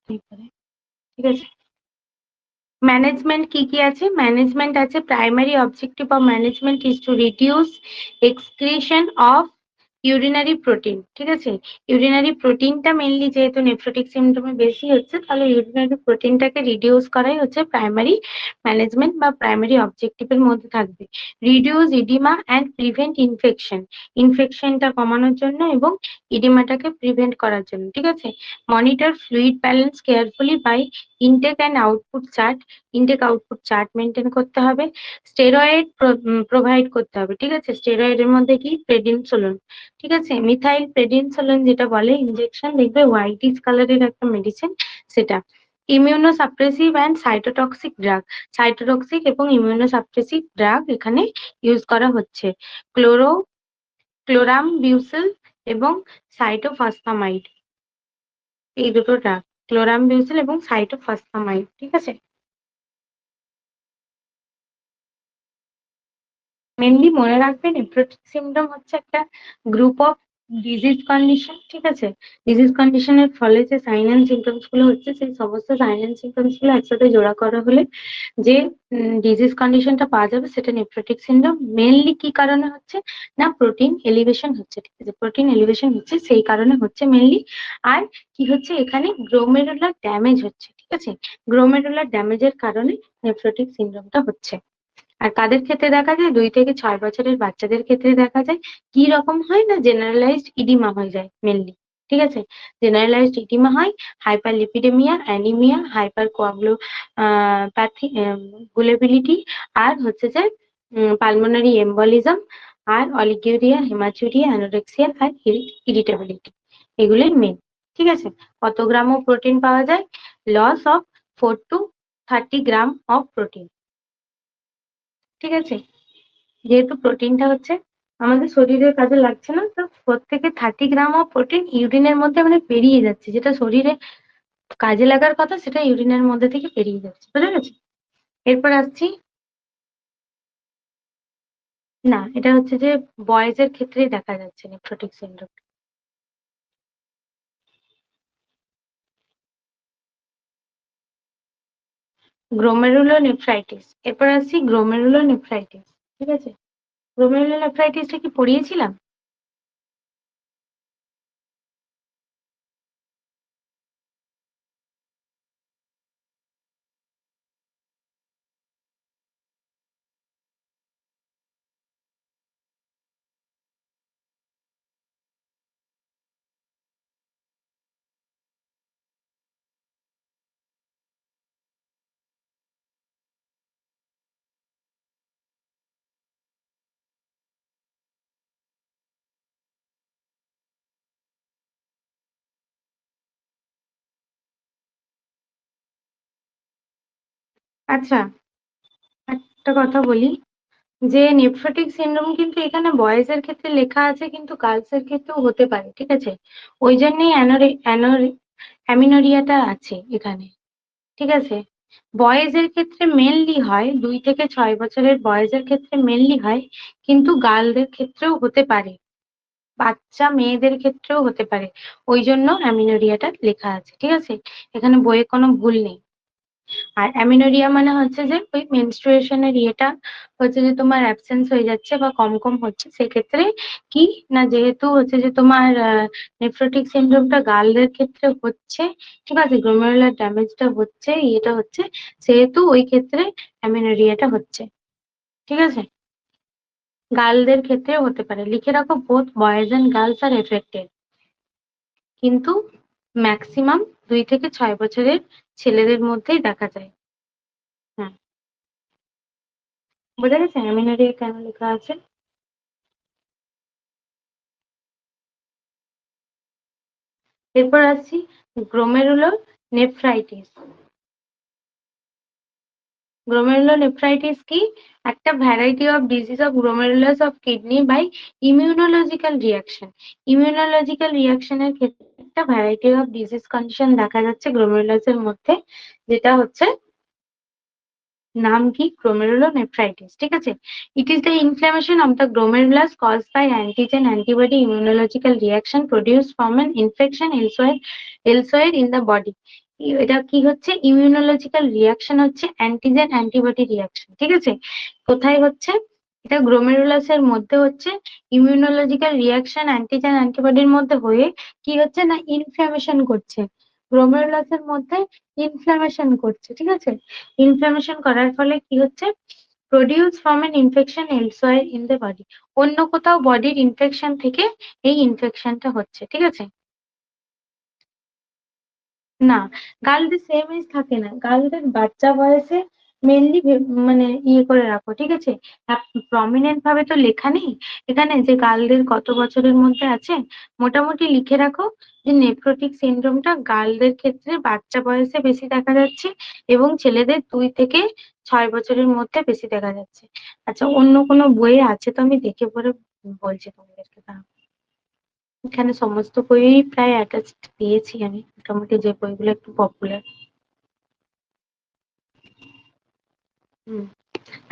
ঠিক আছে। ম্যানেজমেন্ট কি কি আছে? ম্যানেজমেন্ট আছে, primary objective of management is to reduce excretion of urinary protein. ঠিক আছে, ইউরিনারি প্রোটিনটা মেনলি যেহেতু নেফ্রোটিক সিন্ড্রোমে বেশি হচ্ছে, তাহলে ইউরিনারি প্রোটিনটাকে রিডিউস করাই হচ্ছে প্রাইমারি ম্যানেজমেন্ট বা প্রাইমারি অবজেক্টিভের মধ্যে থাকবে। Reduce oedema and prevent infection, ইনফেকশনটা কমানোর জন্য এবং ইডিমাটাকে প্রিভেন্ট করার জন্য। ঠিক আছে, monitor fluid balance carefully by intake and output chart, intake output chart maintain করতে হবে। স্টেরয়েড প্রোভাইড করতে হবে। ঠিক আছে, স্টেরয়েডের মধ্যে কি প্রেডিনসোলন, ঠিক আছে, মিথাইল প্রেডিনসোলন যেটা বলে ইনজেকশন, দেখবে হোয়াইটিশ কালারের একটা মেডিসিন সেটা। Immunosuppressive and cytotoxic drug, cytotoxic এবং ইমিউনোসাপ্রেসিভ ড্রাগ এখানে ইউজ করা হচ্ছে। ক্লোরামবিউসিল এবং সাইটোফসফামাইড, এই দুটো ড্রাগ, ক্লোরামবিউসিল এবং সাইটোফসফামাইড। ঠিক আছে, মেনলি মনে রাখবেন নেফ্রোটিক সিনড্রোম হচ্ছে একটা গ্রুপ অফ ডিজিজ কন্ডিশন। ঠিক আছে, ডিজিজ কন্ডিশনের ফলে যে সাইন অ্যান্ড সিমটমস গুলো হচ্ছে, সেই সমস্ত সাইন অ্যান্ড সিমটমস গুলো একসাথে জোড়া করা হলে যে ডিজিজ কন্ডিশনটা পাওয়া যাবে সেটা নেফ্রোটিক সিনড্রোম। মেনলি কি কারণে হচ্ছে না, প্রোটিন এলিভেশন হচ্ছে। ঠিক আছে, প্রোটিন এলিভেশন হচ্ছে সেই কারণে হচ্ছে মেনলি। আর কি হচ্ছে, এখানে গ্লোমেরুলার ড্যামেজ হচ্ছে। ঠিক আছে, গ্লোমেরুলার ড্যামেজের কারণে নেফ্রোটিক সিনড্রোমটা হচ্ছে। আর কাদের ক্ষেত্রে দেখা যায়, 2 থেকে 6 বছরের বাচ্চাদের ক্ষেত্রে দেখা যায়। কি রকম হয় না, জেনারেলাইজড ইডিমা হয়ে যায় মেনলি। ঠিক আছে, জেনারেলাইজড ইডিমা হয়, hyperlipidaemia, anaemia, hypercoagulopathy, গুলেবিলিটি, আর হচ্ছে যে পালমোনারি এম্বলিজম, আর অলিগিউরিয়া, হেমাচুরিয়া, অ্যানোরেক্সিয়া, আর ইরিটেবিলিটি, এগুলোই মেন। ঠিক আছে, কত গ্রাম অফ প্রোটিন পাওয়া যায়? Loss of 4 to 30 gram of protein. ঠিক আছে, যেহেতু প্রোটিনটা হচ্ছে আমাদের শরীরের কাজে লাগছে না, তো 4 থেকে 30 গ্রাম অফ প্রোটিন ইউরিনের মধ্যে মানে বেরিয়ে যাচ্ছে, যেটা শরীরে কাজে লাগার কথা সেটা ইউরিনের মধ্যে থেকে বেরিয়ে যাচ্ছে। বুঝা গেছে? এরপর আসছি, না এটা হচ্ছে যে বয়েজ এর ক্ষেত্রেই দেখা যাচ্ছে নেফ্রোটিক সিনড্রোম। গ্লোমেরুলোনেফ্রাইটিস, এরপর আসছি গ্লোমেরুলোনেফ্রাইটিস। ঠিক আছে, গ্লোমেরুলোনেফ্রাইটিসটা কি পড়িয়েছিলাম? আচ্ছা, একটা কথা বলি, যে নেফ্রোটিক সিনড্রোম কিন্তু এখানে বয়েজ এর ক্ষেত্রে লেখা আছে, কিন্তু গার্লস এর ক্ষেত্রেও হতে পারে। ঠিক আছে, ওই জন্যই অ্যামিনোরিয়াটা আছে এখানে। ঠিক আছে, বয়েজ এর ক্ষেত্রে মেনলি হয়, 2 থেকে 6 বছরের বয়েজের ক্ষেত্রে মেনলি হয়, কিন্তু গার্লদের ক্ষেত্রেও হতে পারে, বাচ্চা মেয়েদের ক্ষেত্রেও হতে পারে। ওই জন্য অ্যামিনোরিয়াটা লেখা আছে। ঠিক আছে, এখানে বইয়ে কোনো ভুল নেই। আর অ্যামিনোরিয়া মানে হচ্ছে যে ওই মেনস্ট্রুয়েশনের ইয়েটা হচ্ছে যে তোমার অ্যাবসেন্স হয়ে যাচ্ছে বা কম কম হচ্ছে, সেক্ষেত্রে কি না, যেহেতু হচ্ছে যে তোমার নেফ্রোটিক সিনড্রোমটা গার্লদের ক্ষেত্রে হচ্ছে, ঠিক আছে, গ্লোমেরুলার ড্যামেজটা হচ্ছে, ইয়েটা হচ্ছে, সেহেতু ওই ক্ষেত্রে অ্যামিনোরিয়াটা হচ্ছে। ঠিক আছে, গার্লদের ক্ষেত্রেও হতে পারে, লিখে রাখো both boys and girls are affected, কিন্তু ম্যাক্সিমাম 2 থেকে 6 বছরের ছেলেদের মধ্যেই দেখা যায়। হ্যাঁ, বোঝা গেছে অ্যামিনোরিয়া কেন লেখা আছে? এরপর আসছি গ্লোমেরুলার নেফ্রাইটিস। গ্লোমেরুলোনেফ্রাইটিস কি? একটা variety of disease of glomerulus of kidney by immunological reaction. Immunological রিয়াকশনের ক্ষেত্রে একটা ভ্যারাইটি অফ ডিজিজ কন্ডিশন দেখা যাচ্ছে গ্লোমেরুলাসের মধ্যে, যেটা হচ্ছে নাম কি, গ্লোমেরুলোনেফ্রাইটিস। ঠিক আছে, it is the inflammation of the glomerulus caused by antigen antibody immunological reaction produced from an infection elsewhere in the body. এটা কি হচ্ছে, ইমিউনোলজিক্যাল রিয়াকশন হচ্ছে অ্যান্টিজেন অ্যান্টিবডি রিয়াকশন, ঠিক আছে। কোথায় হচ্ছে, এটা গ্লোমেরুলাসের মধ্যে হচ্ছে ইমিউনোলজিক্যাল রিয়াকশন অ্যান্টিজেন অ্যান্টিবডির মধ্যে হয়ে কি হচ্ছে না, ইনফ্লামেশন করছে। গ্লোমেরুলাসের মধ্যে ইনফ্লামেশন করছে, ঠিক আছে। ইনফ্লামেশন করার ফলে কি হচ্ছে, produce from N infection elsewhere in the body, অন্য কোথাও বডির ইনফেকশন থেকে এই ইনফেকশনটা হচ্ছে, ঠিক আছে। না, গার্লদের সেম এজ থাকে না, গার্লদের বাচ্চা বয়সে মেনলি মানে ইয়ে করে রাখো, ঠিক আছে। প্রমিনেন্ট ভাবে তো লেখা নেই এখানে যে গার্লদের কত বছরের মধ্যে আছে, মোটামুটি লিখে রাখো যে নেফ্রোটিক সিনড্রোমটা গার্লদের ক্ষেত্রে বাচ্চা বয়সে বেশি দেখা যাচ্ছে এবং ছেলেদের 2 থেকে 6 বছরের মধ্যে বেশি দেখা যাচ্ছে। আচ্ছা, অন্য কোনো বইয়ে আছে তো আমি দেখে পরে বলছি তোমাদেরকে, দাঁড়াও। এখানে সমস্ত বইই প্রায় অ্যাটাচড দিয়েছি আমি, মোটামুটি যে বইগুলো একটু পপুলার। হুম,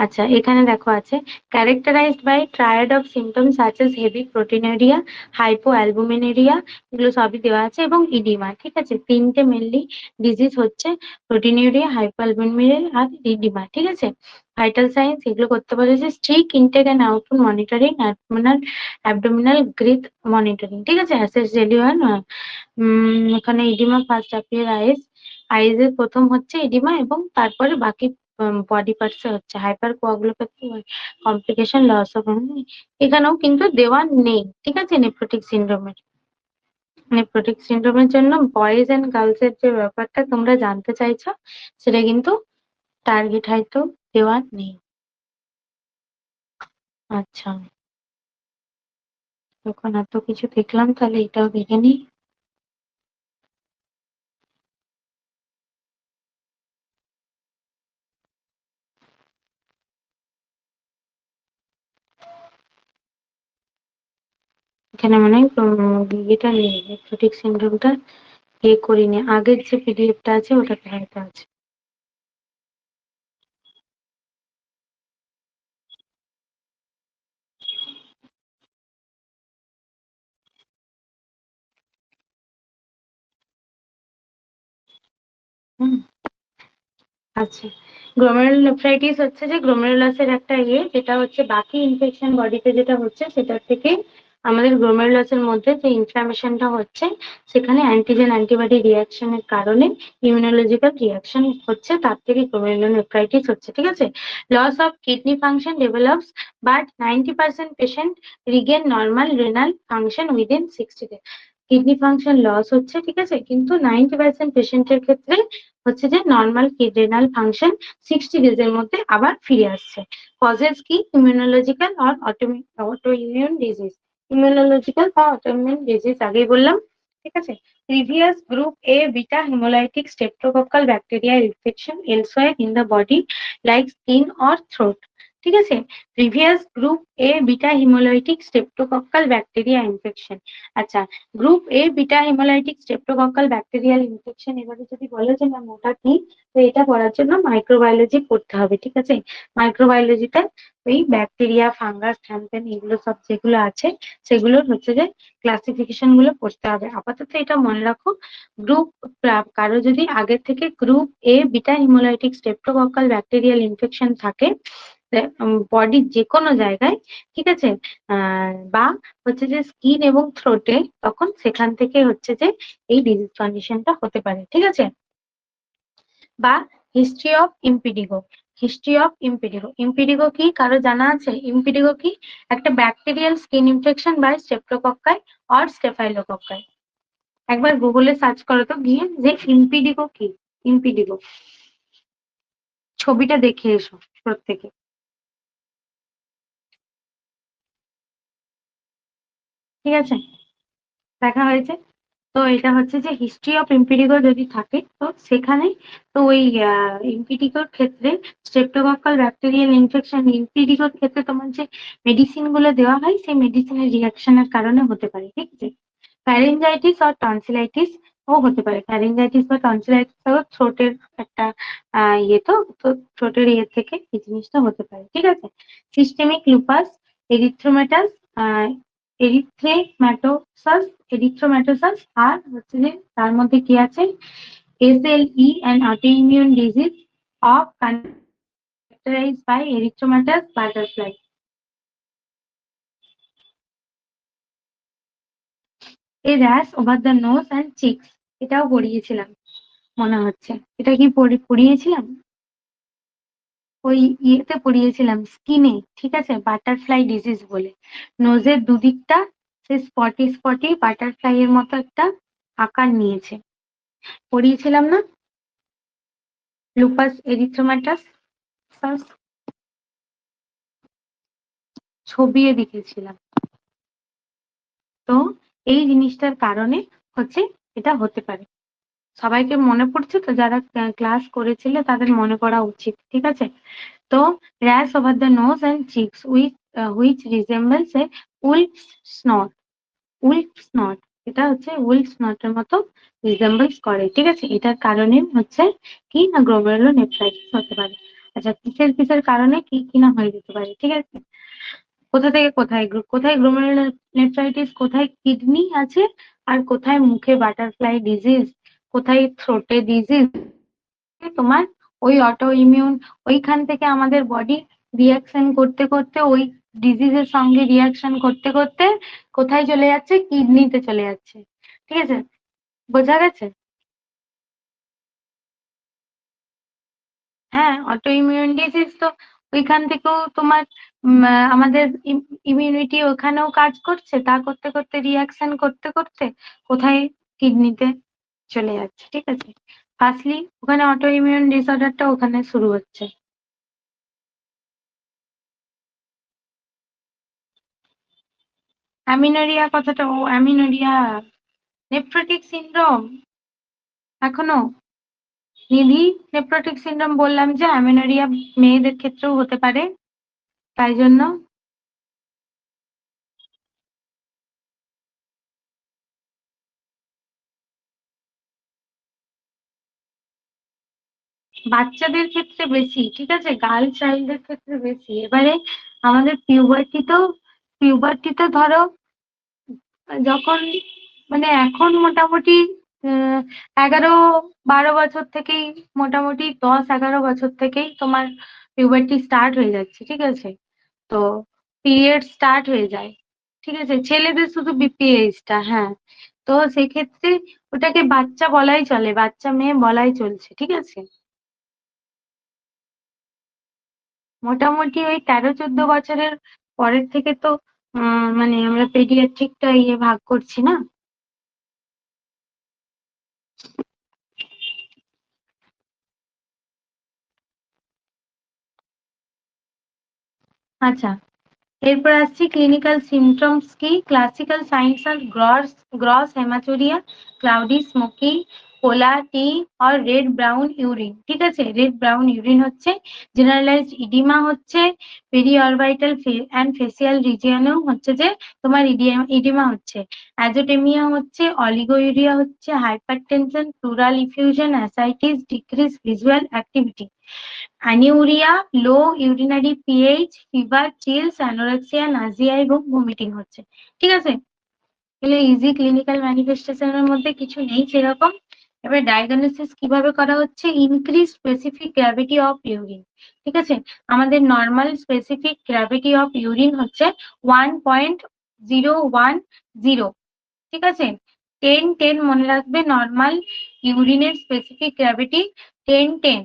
আচ্ছা, এখানে দেখো আছে characterised by triad of symptoms such as heavy proteinuria, hypoalbuminaemia, এগুলো সবই দেওয়া আছে, এবং ইডিমা, ঠিক আছে। তিনটে মেনলি ডিজিজ হচ্ছে, প্রোটিনেরিয়া, হাইপোঅ্যালবুমিনেরিয়া আর ইডিমা, ঠিক আছে। ভাইটাল সাইন্স এগুলো করতে বলেছে, strict intake and output monitoring, abdominal girth monitoring, ঠিক আছে। অ্যাসেস জেলিওয়ান, ওখানে oedema first appear eyes, eyes এর প্রথম হচ্ছে ইডিমা এবং তারপরে বাকি বডি পার্টস এ হচ্ছে hypercoagulopathy, complication, loss of, এখানেও কিন্তু দেওয়া নেই, ঠিক আছে। নেফ্রোটিক সিনড্রোমের জন্য বয়েজ এন্ড গার্লস এর যে ব্যাপারটা তোমরা জানতে চাইছো, সেটা কিন্তু টার্গেট হয়তো দেওয়া নেই। আচ্ছা, যখন এত কিছু দেখলাম তাহলে এটাও দেখে নিই। এখানে মানে ইয়েটা নেই, নেফ্রোটিক সিনড্রোমটা করিনি, আগের যে পিডিএফটা আছে ওটাতে হয়তো আছে। হুম, আচ্ছা, গ্লোমেরুলোনেফ্রাইটিস হচ্ছে যে গ্লোমেরুলাসের একটা যেটা হচ্ছে বাকি ইনফেকশন বডিতে যেটা হচ্ছে সেটার থেকে আমাদের গ্লোমেরুলাসের মধ্যে যে ইনফ্লামেশনটা হচ্ছে, সেখানে অ্যান্টিজেন অ্যান্টিবডি রিয়াকশনের কারণে ইমিউনোলজিক্যাল রিয়াকশন হচ্ছে, তার থেকে গ্লোমেরুলোনেফ্রাইটিস হচ্ছে, ঠিক আছে। Loss of kidney function develops, but 90% patient regain normal renal function within 60 day. Kidney function loss হচ্ছে, ঠিক আছে, কিন্তু 90% পেশেন্টের ক্ষেত্রে হচ্ছে যে নর্মাল রেনাল ফাংশন 60 ডেজ এর মধ্যে আবার ফিরে আসছে। কজেস কি, ইমিউনোলজিক্যাল আর অটো ইমিউন ডিজিজ, ইমিউনোলজিক্যাল বা অটো ইমিউন ডিজিজ আগেই বললাম, ঠিক আছে। Previous group A beta haemolytic streptococcal bacteria infection elsewhere in the body like skin or throat, ঠিক আছে। Previous group A beta haemolytic streptococcal bacteria infection. আচ্ছা, group A beta haemolytic streptococcal bacterial infection, এবারে যদি বলো যে ম্যাম ওটা কি, তো এটা পড়ার জন্য মাইক্রোবায়োলজি পড়তে হবে, ঠিক আছে। মাইক্রোবায়োলজিতে ওই ব্যাকটেরিয়া, ফাঙ্গাস, হ্যানত্যান এগুলো সব যেগুলো আছে সেগুলোর হচ্ছে যে ক্লাসিফিকেশন গুলো পড়তে হবে। আপাতত এটা মনে রাখো, গ্রুপ, কারো যদি আগের থেকে group A beta haemolytic streptococcal bacterial infection থাকে বডির যে কোনো জায়গায়, ঠিক আছে, বা হচ্ছে যে স্কিন এবং থ্রোটে, তখন সেখান থেকে হচ্ছে যে এই ডিজিজ কন্ডিশনটা হতে পারে, ঠিক আছে। বা history of impetigo, history of impetigo, impetigo কি কারো জানা আছে? ইম্পিডিগো কি, একটা bacterial skin infection by streptococci or staphylococci. একবার গুগলে সার্চ করো তো গিয়ে যে ইম্পিডিগো কি, ইম্পিডিগো ছবিটা দেখে এসো প্রত্যেকে, ঠিক আছে। দেখা হয়েছে? তো এটা হচ্ছে যে হিস্ট্রি অফ ইম্পিডিগো যদি থাকে তো সেখানে, তো ওই ইম্পিডিগোর ক্ষেত্রে স্ট্রেপ্টোকক্কাল ব্যাকটেরিয়াল ইনফেকশন ইম্পিডিগোর ক্ষেত্রে তোমার যে মেডিসিন গুলো দেওয়া হয় সেই মেডিসিনের রিয়াকশনের কারণে হতে পারে, ঠিক আছে। ফ্যারিঞ্জাইটিস আর টনসিলাইটিস ও হতে পারে, ফ্যারিঞ্জাইটিস বা টনসিলাইটিস থ্রোটের একটা তো থ্রোটের থেকে এই জিনিসটা হতে পারে, ঠিক আছে। সিস্টেমিক লুপাস, এরিথ্রোমেটাস, এরিথ্রেমাটোসাস, এরিথ্রোম্যাটোসাস, আর হচ্ছে যে তার মধ্যে কি আছে, SLE, an autoimmune disease of characterized by erythematous butterfly. A rash over the nose and cheeks. এটাও পড়িয়েছিলাম মনে হচ্ছে। এটা কি পড়িয়েছিলাম? ওই ইয়েতে পড়িয়েছিলাম স্কিনে, ঠিক আছে, বাটারফ্লাই ডিজিজ বলে। নোজের দুদিকটা সে স্পটি স্পটি বাটারফ্লাই এর মতো একটা আকার নিয়েছে। পড়িয়েছিলাম না? লুপাস এরিথ্রোমাটাস ছবিও দেখেছিলাম। তো এই জিনিসটার কারণে হচ্ছে এটা হতে পারে। সবাইকে মনে পড়ছে তো? যারা ক্লাস করেছিল তাদের মনে করা উচিত, ঠিক আছে? তো rash over the nose and cheeks which resembles a wolf snort. wolf snort, এটা হচ্ছে wolf snort এর মতো resembles করে, ঠিক আছে? এটার কারণে হচ্ছে কি না গ্লোমেরুলোনেফ্রাইটিস হতে পারে। আচ্ছা, কিসের কারণে কি কি না হয়ে যেতে পারে, ঠিক আছে? কোথা থেকে কোথায় কোথায় গ্লোমেরুলোনেফ্রাইটিস, কোথায় কিডনি আছে, আর কোথায় মুখে বাটারফ্লাই ডিজিজ, কোথায় থ্রোটে ডিজিজ, তোমার ওই অটো ইমিউন, ওইখান থেকে আমাদের বডি রিয়াকশন করতে করতে ওই ডিজিজের সঙ্গে রিয়াকশন করতে করতে কোথায় চলে যাচ্ছে? কিডনিতে চলে যাচ্ছে, ঠিক আছে? বোঝা গেছে? হ্যাঁ, অটো ইমিউন ডিজিজ তো ওইখান থেকেও তোমার আমাদের ইমিউনিটি ওখানেও কাজ করছে, তা করতে করতে রিয়াকশন করতে করতে কোথায়? কিডনিতে চলে যাচ্ছে, ঠিক আছে? ফার্স্টলি ওখানে অটো ইমিউন ডিসঅর্ডারটা ওখানে শুরু হচ্ছে। অ্যামিনোরিয়া কথাটা, ও অ্যামিনোরিয়া, নেফ্রোটিক সিনড্রোম এখনো নিধি, নেফ্রোটিক সিনড্রোম বললাম যে অ্যামিনোরিয়া মেয়েদের ক্ষেত্রেও হতে পারে, তাই জন্য বাচ্চাদের ক্ষেত্রে বেশি, ঠিক আছে, গার্ল চাইল্ডের ক্ষেত্রে বেশি। এবারে আমাদের পিউবার্টিতে ধরো যখন মানে এখন মোটামুটি 11-12 বছর থেকেই, মোটামুটি 10-11 বছর থেকেই তোমার পিউবার্টি স্টার্ট হয়ে যাচ্ছে, ঠিক আছে? তো পিরিয়ড স্টার্ট হয়ে যায়, ঠিক আছে, ছেলেদের শুধু বিপিএইচটা, হ্যাঁ। তো সেক্ষেত্রে ওটাকে বাচ্চা বলাই চলে, বাচ্চা মেয়ে বলাই চলছে, ঠিক আছে? মোটামুটি ওই 13-14 বছরের পরের থেকে তো মানে আমরা পেডিয়াট্রিকটা ভাগ করছি না। আচ্ছা, এরপর আসছি ক্লিনিক্যাল সিমটমস কি। ক্লাসিক্যাল সাইন্স আর গ্রস হেমাচুরিয়া, ক্লাউডি স্মোকি, কোলা টি আর রেড ব্রাউন ইউরিন, ঠিক আছে? রেড ব্রাউন ইউরিন হচ্ছে জেনারেলাইজড ইডিমা, হচ্ছে পেরিঅরবিটাল অ্যান্ড ফেসিয়াল রিজিয়নেও হচ্ছে যে তোমার ইডিমা হচ্ছে। অ্যাজোটেমিয়া হচ্ছে, অলিগোইউরিয়া হচ্ছে, hypertension, pleural effusion, ascites, decrease visual activity, anuria, low urinary pH, fever, chills, anorexia, nausea এবং ভমিটিং হচ্ছে, ঠিক আছে? এগুলো ইজি ক্লিনিক্যাল ম্যানিফেস্টেশনের মধ্যে কিছু নেই সেরকম। এবার ডায়াগনোসিস কিভাবে করা হচ্ছে? Increase specific gravity of urine, ঠিক আছে? আমাদের normal specific gravity of urine হচ্ছে 1.010, ঠিক আছে? 10-10 মনে রাখবে, নর্মাল ইউরিনের স্পেসিফিক গ্র্যাভিটি 10-10,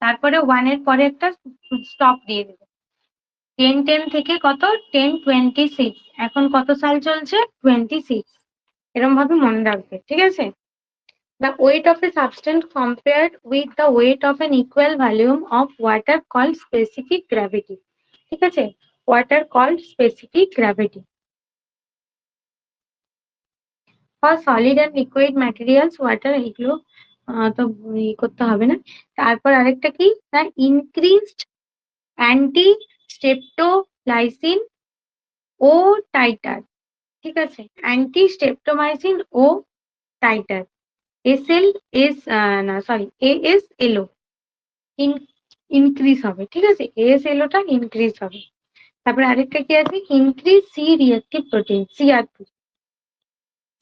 তারপরে 1 এর পরে একটা স্টপ দিয়ে দেবে। 10-10 থেকে কত? 10-26, এখন কত সাল চলছে? 26, এরকম ভাবে মনে রাখবে, ঠিক আছে? The weight of a substance compared with the weight of an equal volume of water called specific gravity, ঠিক আছে? Water called specific gravity. For solid and liquid materials, water, এগুলো তো করতে হবে না। তারপর আরেকটা কি না, increased অ্যান্টি স্টেপটোলাইসিন ও টাইটার, ঠিক আছে? অ্যান্টি স্টেপটোমাইসিন ও টাইটার, না সরি, ASLO ইনক্রিজ হবে, ঠিক আছে? ASLOটা ইনক্রিজ হবে। তারপরে আরেকটা কি আছে? Increase C reactive protein, CRP.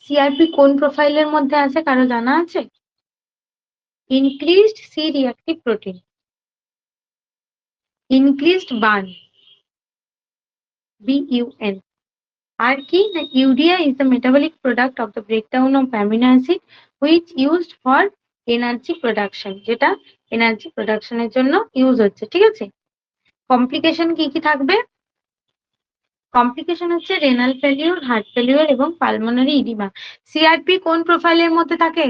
CRP কোন প্রোফাইলের মধ্যে আছে, কারো জানা আছে? increased C-reactive protein, increased burn, BUN. আর কি না, urea is the metabolic product of the breakdown of amino acid which used for energy production, যেটা এনার্জি প্রোডাকশনের জন্য ইউজ হচ্ছে। ঠিক আছে, কমপ্লিকেশন কি কি থাকবে? কমপ্লিকেশন হচ্ছে রেনাল ফেলিওর, হার্ট ফেলিওর এবং পালমোনারি ইডিমা। সিআরপি কোন প্রোফাইলের মধ্যে থাকে?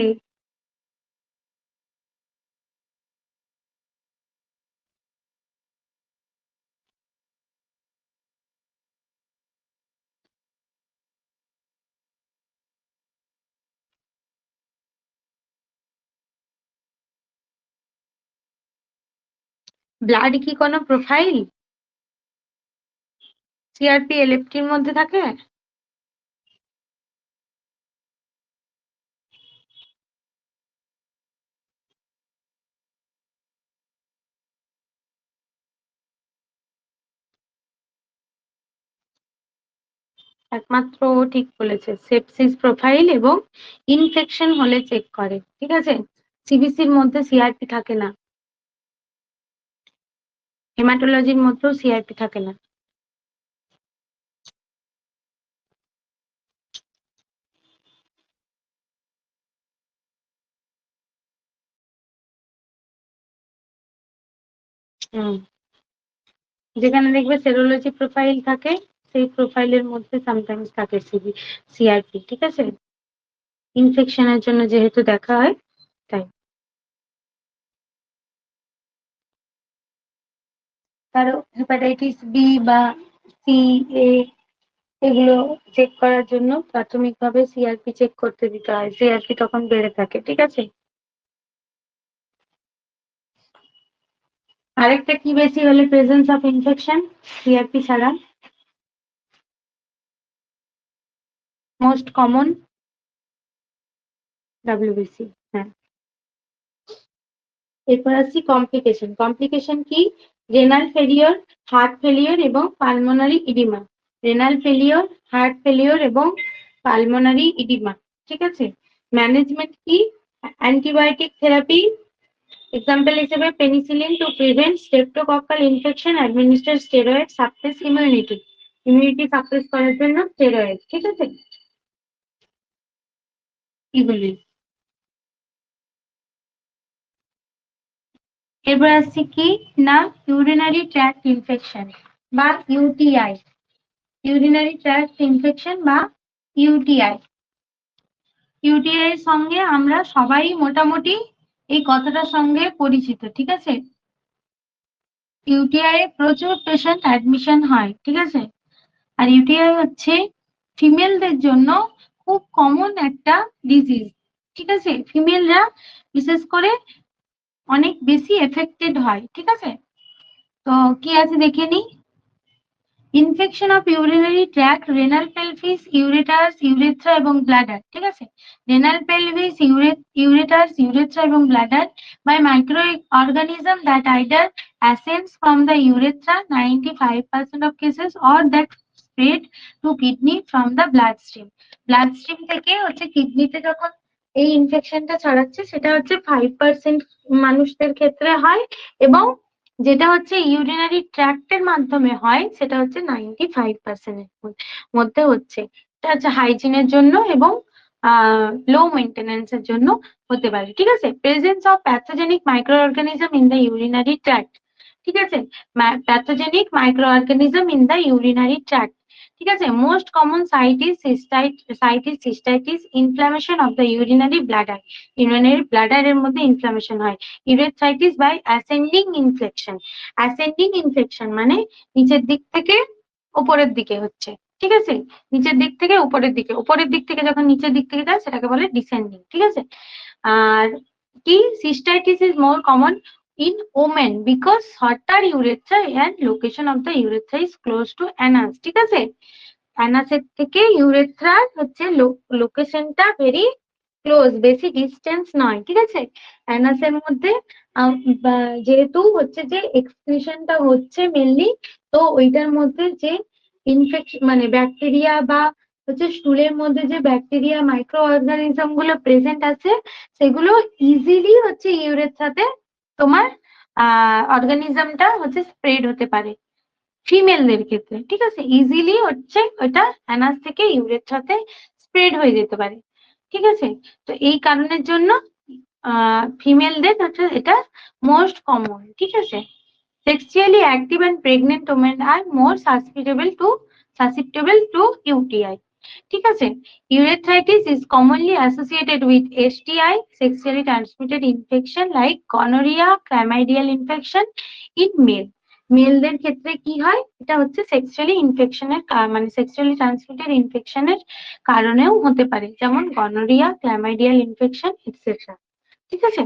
ব্লাড কি কোনো প্রোফাইল সিআরপি এলএফটির মধ্যে থাকে? একমাত্র ঠিক বলেছে, সেপসিস প্রোফাইল এবং ইনফেকশন হলে চেক করে। ঠিক আছে, সিবিসির মধ্যে সিআরপি থাকে না, হেমাটোলজির মধ্যেও সিআরপি থাকে না। যেখানে দেখবে সেরোলজি প্রোফাইল থাকে সেই প্রোফাইলের মধ্যে সামটাইমস থাকে সিআরপি। ঠিক আছে, ইনফেকশনের জন্য যেহেতু দেখা হয় তাই। কারো হেপাটাইটিস বি বা সি, এ এগুলো চেক করার জন্য প্রাথমিকভাবে সিআরপি চেক করতে দিতে হয়, সিআরপি তখন বেড়ে থাকে। ঠিক আছে, আরেকটা কি বেশি হলে প্রেজেন্স অফ ইনফেকশন সিআরপি ছাড়া? Most common WBC. হ্যাঁ, এরপর আসছি কমপ্লিকেশন। কমপ্লিকেশন কি? রেনাল ফেলিওর, হার্ট ফেলিওর এবং pulmonary oedema. Renal failure, heart failure এবং পালমোনারি ইডিমা। ঠিক আছে, ম্যানেজমেন্ট কি? অ্যান্টিবায়োটিক থেরাপি, এক্সাম্পল হিসেবে penicillin to prevent streptococcal infection, administer steroid, suppress immunity, immunity suppress করার জন্য স্টেরয়েড। ঠিক আছে, এগুলি। এবার আসছি কি না, ইউরিনারি ট্র্যাক্ট ইনফেকশন বা ইউটিআই। ইউরিনারি ট্র্যাক্ট ইনফেকশন বা ইউটিআই। ইউটিআই এর সঙ্গে আমরা সবাই মোটামুটি এই কথাটার সঙ্গে পরিচিত। ঠিক আছে, ইউটিআই এ প্রচুর পেশেন্ট অ্যাডমিশন হয়। ঠিক আছে, আর ইউটিআই হচ্ছে ফিমেলদের জন্য খুব কমন একটা ডিজিজ। ঠিক আছে, ফিমেলরা বিশেষ করে অনেক বেশি এফেক্টেড হয়। ঠিক আছে, তো কি আছে দেখে নিই। Infection of urinary tract, renal pelvis, ureters, urethra এবং ব্লাডার। ঠিক আছে, রেনাল পেলভিস, ইউরেটাস, ইউরেথ্রা এবং bladder by microorganism that either ascends from the urethra 95% of cases or that spread to kidney from the bloodstream. ব্লাডস্ট্রিম থেকে হচ্ছে কিডনিতে যখন এই ইনফেকশনটা ছড়াচ্ছে সেটা হচ্ছে 5% মানুষদের ক্ষেত্রে হয়, এবং যেটা হচ্ছে ইউরিনারি ট্র্যাক্টের মাধ্যমে হয় সেটা হচ্ছে 95% মধ্যে হচ্ছে। এটা হচ্ছে হাইজিনের জন্য এবং লো মেইনটেনেন্স এর জন্য হতে পারে। ঠিক আছে, presence of pathogenic micro organism in the urinary tract. ঠিক আছে, pathogenic micro organism in the urinary tract. ঠিক আছে, most common cystitis, inflammation of the urinary bladder. Urinary ব্লাডারের মধ্যে ইনফ্লামেশন হয়। Urethritis by ascending infection. Ascending infection মানে নিচের দিক থেকে উপরের দিকে হচ্ছে। ঠিক আছে, নিচের দিক থেকে উপরের দিকে, উপরের দিক থেকে যখন নিচের দিক থেকে যায় সেটাকে বলে ডিসেন্ডিং। ঠিক আছে, আর কি cystitis is more common in women because shorter urethra and location of the urethra is close to anus. ঠিক আছে, অ্যানাসের থেকে ইউরেথ্রার হচ্ছে লোকেশনটা ভেরি ক্লোজ, বেশি ডিস্টেন্স নয়। ঠিক আছে, অ্যানাসের মধ্যে যেহেতু হচ্ছে যে এক্সক্রিশনটা হচ্ছে মেনলি, তো ওইটার মধ্যে যে ইনফেকশন মানে ব্যাকটেরিয়া বা হচ্ছে স্টুলের মধ্যে যে ব্যাকটেরিয়া মাইক্রো অর্গানিজম গুলো প্রেজেন্ট আছে সেগুলো ইজিলি হচ্ছে ইউরেথ্রাতে তোমার অর্গানিজমটা হচ্ছে স্প্রেড হতে পারে ফিমেলদের ক্ষেত্রে, ঠিক আছে, ইজিলি হচ্ছে ওটা অ্যানাস থেকে ইউরেথ্রাতে স্প্রেড হয়ে যেতে পারে, ঠিক আছে। তো এই কারণের জন্য ফিমেলদের হচ্ছে এটা মোস্ট কমন, ঠিক আছে। Sexually active and pregnant women are more susceptible to UTI. ঠিক আছে, urethritis is commonly associated with STI, sexually transmitted infection like gonorrhea, chlamydial infection in male. মেলদের ক্ষেত্রে কি হয়, এটা হচ্ছে সেক্সুয়ালি ইনফেকশনের মানে সেক্সুয়ালি ট্রান্সমিটেড ইনফেকশনের কারণেও হতে পারে, যেমন গনোরিয়া, ক্ল্যামাইডিয়াল ইনফেকশন এটসেট্রা, ঠিক আছে,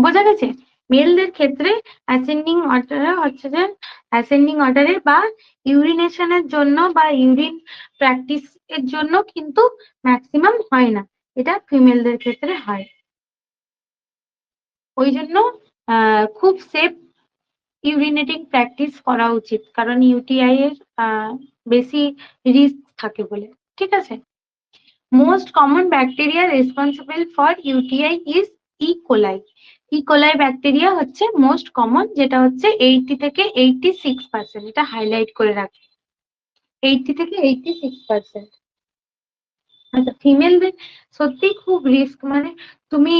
বোঝা গেছে। মেলদের ক্ষেত্রে অ্যাসেন্ডিং অর্ডারে হচ্ছে যে অ্যাসেন্ডিং অর্ডারে বা ইউরিনেশনের জন্য বা ইউরিন প্র্যাকটিস এর জন্য কিন্তু ম্যাক্সিমাম হয় না, এটা ফিমেলদের ক্ষেত্রে হয়। ওই জন্য খুব সেফ ইউরিনেটিং প্র্যাকটিস করা উচিত, কারণ ইউটিআই এর বেশি রিস্ক থাকে বলে, ঠিক আছে। Most common bacteria responsible for UTI is E. coli. E. coli bacteria হচ্ছে মোস্ট কমন, যেটা হচ্ছে 80 থেকে 86%, এটা হাইলাইট করে রাখি, 80 থেকে 86%। আচ্ছা, ফিমেলদের সত্যি খুব রিস্ক, মানে তুমি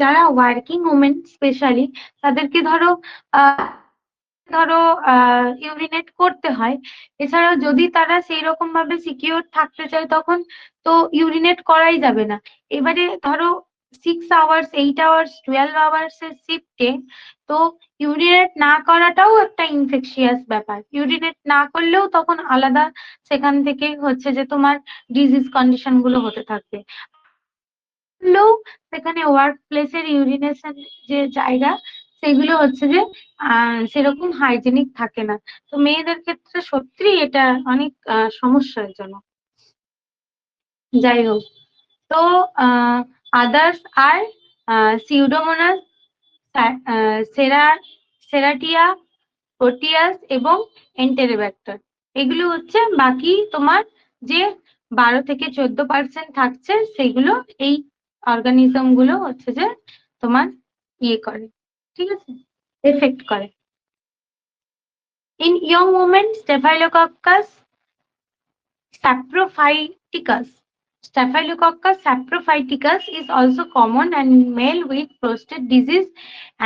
যারা ওয়ার্কিং ওমেন স্পেশালি তাদেরকে ধরো ইউরিনেট করতে হয়, এছাড়াও যদি তারা সেই রকম ভাবে সিকিউর থাকতে চায় তখন তো ইউরিনেট করাই যাবে না। এবারে ধরো 6 আওয়ার্স, 8 আওয়ার্স, 12 আওয়ার্স এর শিফটে তো ইউরিনেট না করাটাও একটা ইনফেকশিয়াস ব্যাপার, ইউরিনেট না করলেও তখন আলাদা সেখান থেকে হচ্ছে যে তোমার ডিজিজ কন্ডিশন গুলো হতে থাকবে। সেখানে ওয়ার্ক প্লেসের ইউরিনেশন যে জায়গা সেগুলো হচ্ছে যে সেরকম হাইজেনিক থাকে না, তো মেয়েদের ক্ষেত্রে সত্যি এটা অনেক সমস্যাজনক। যাই হোক, তো আদার্স আর সিউডোমোনাস, সেরাটিয়া, প্রোটিয়াস এবং এন্টেরিব্যাক্টর, এগুলো হচ্ছে বাকি তোমার যে 12 থেকে 14% থাকছে সেগুলো এই অর্গানিজম গুলো হচ্ছে যে তোমার ইয়ে করে, ঠিক আছে, এফেক্ট করে। In young women staphylococcus saprophyticus. Staphylococcus saprophyticus is also common and in male with prostate disease,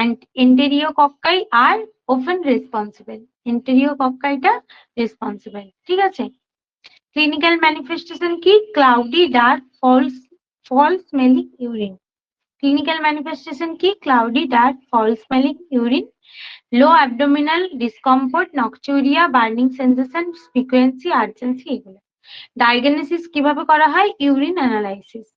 and enterococci are often responsible. Enterococci টা responsible, ঠিক আছে। ক্লিনিক্যাল ম্যানিফেস্টেশন কি, cloudy dark foul smelling urine. Clinical manifestation কি, cloudy dark foul smelling urine, low abdominal discomfort, nocturia, burning sensation, frequency, urgency, এগুলো। ডায়াগনোসিস কিভাবে করা হয়, ইউরিন অ্যানালাইসিস।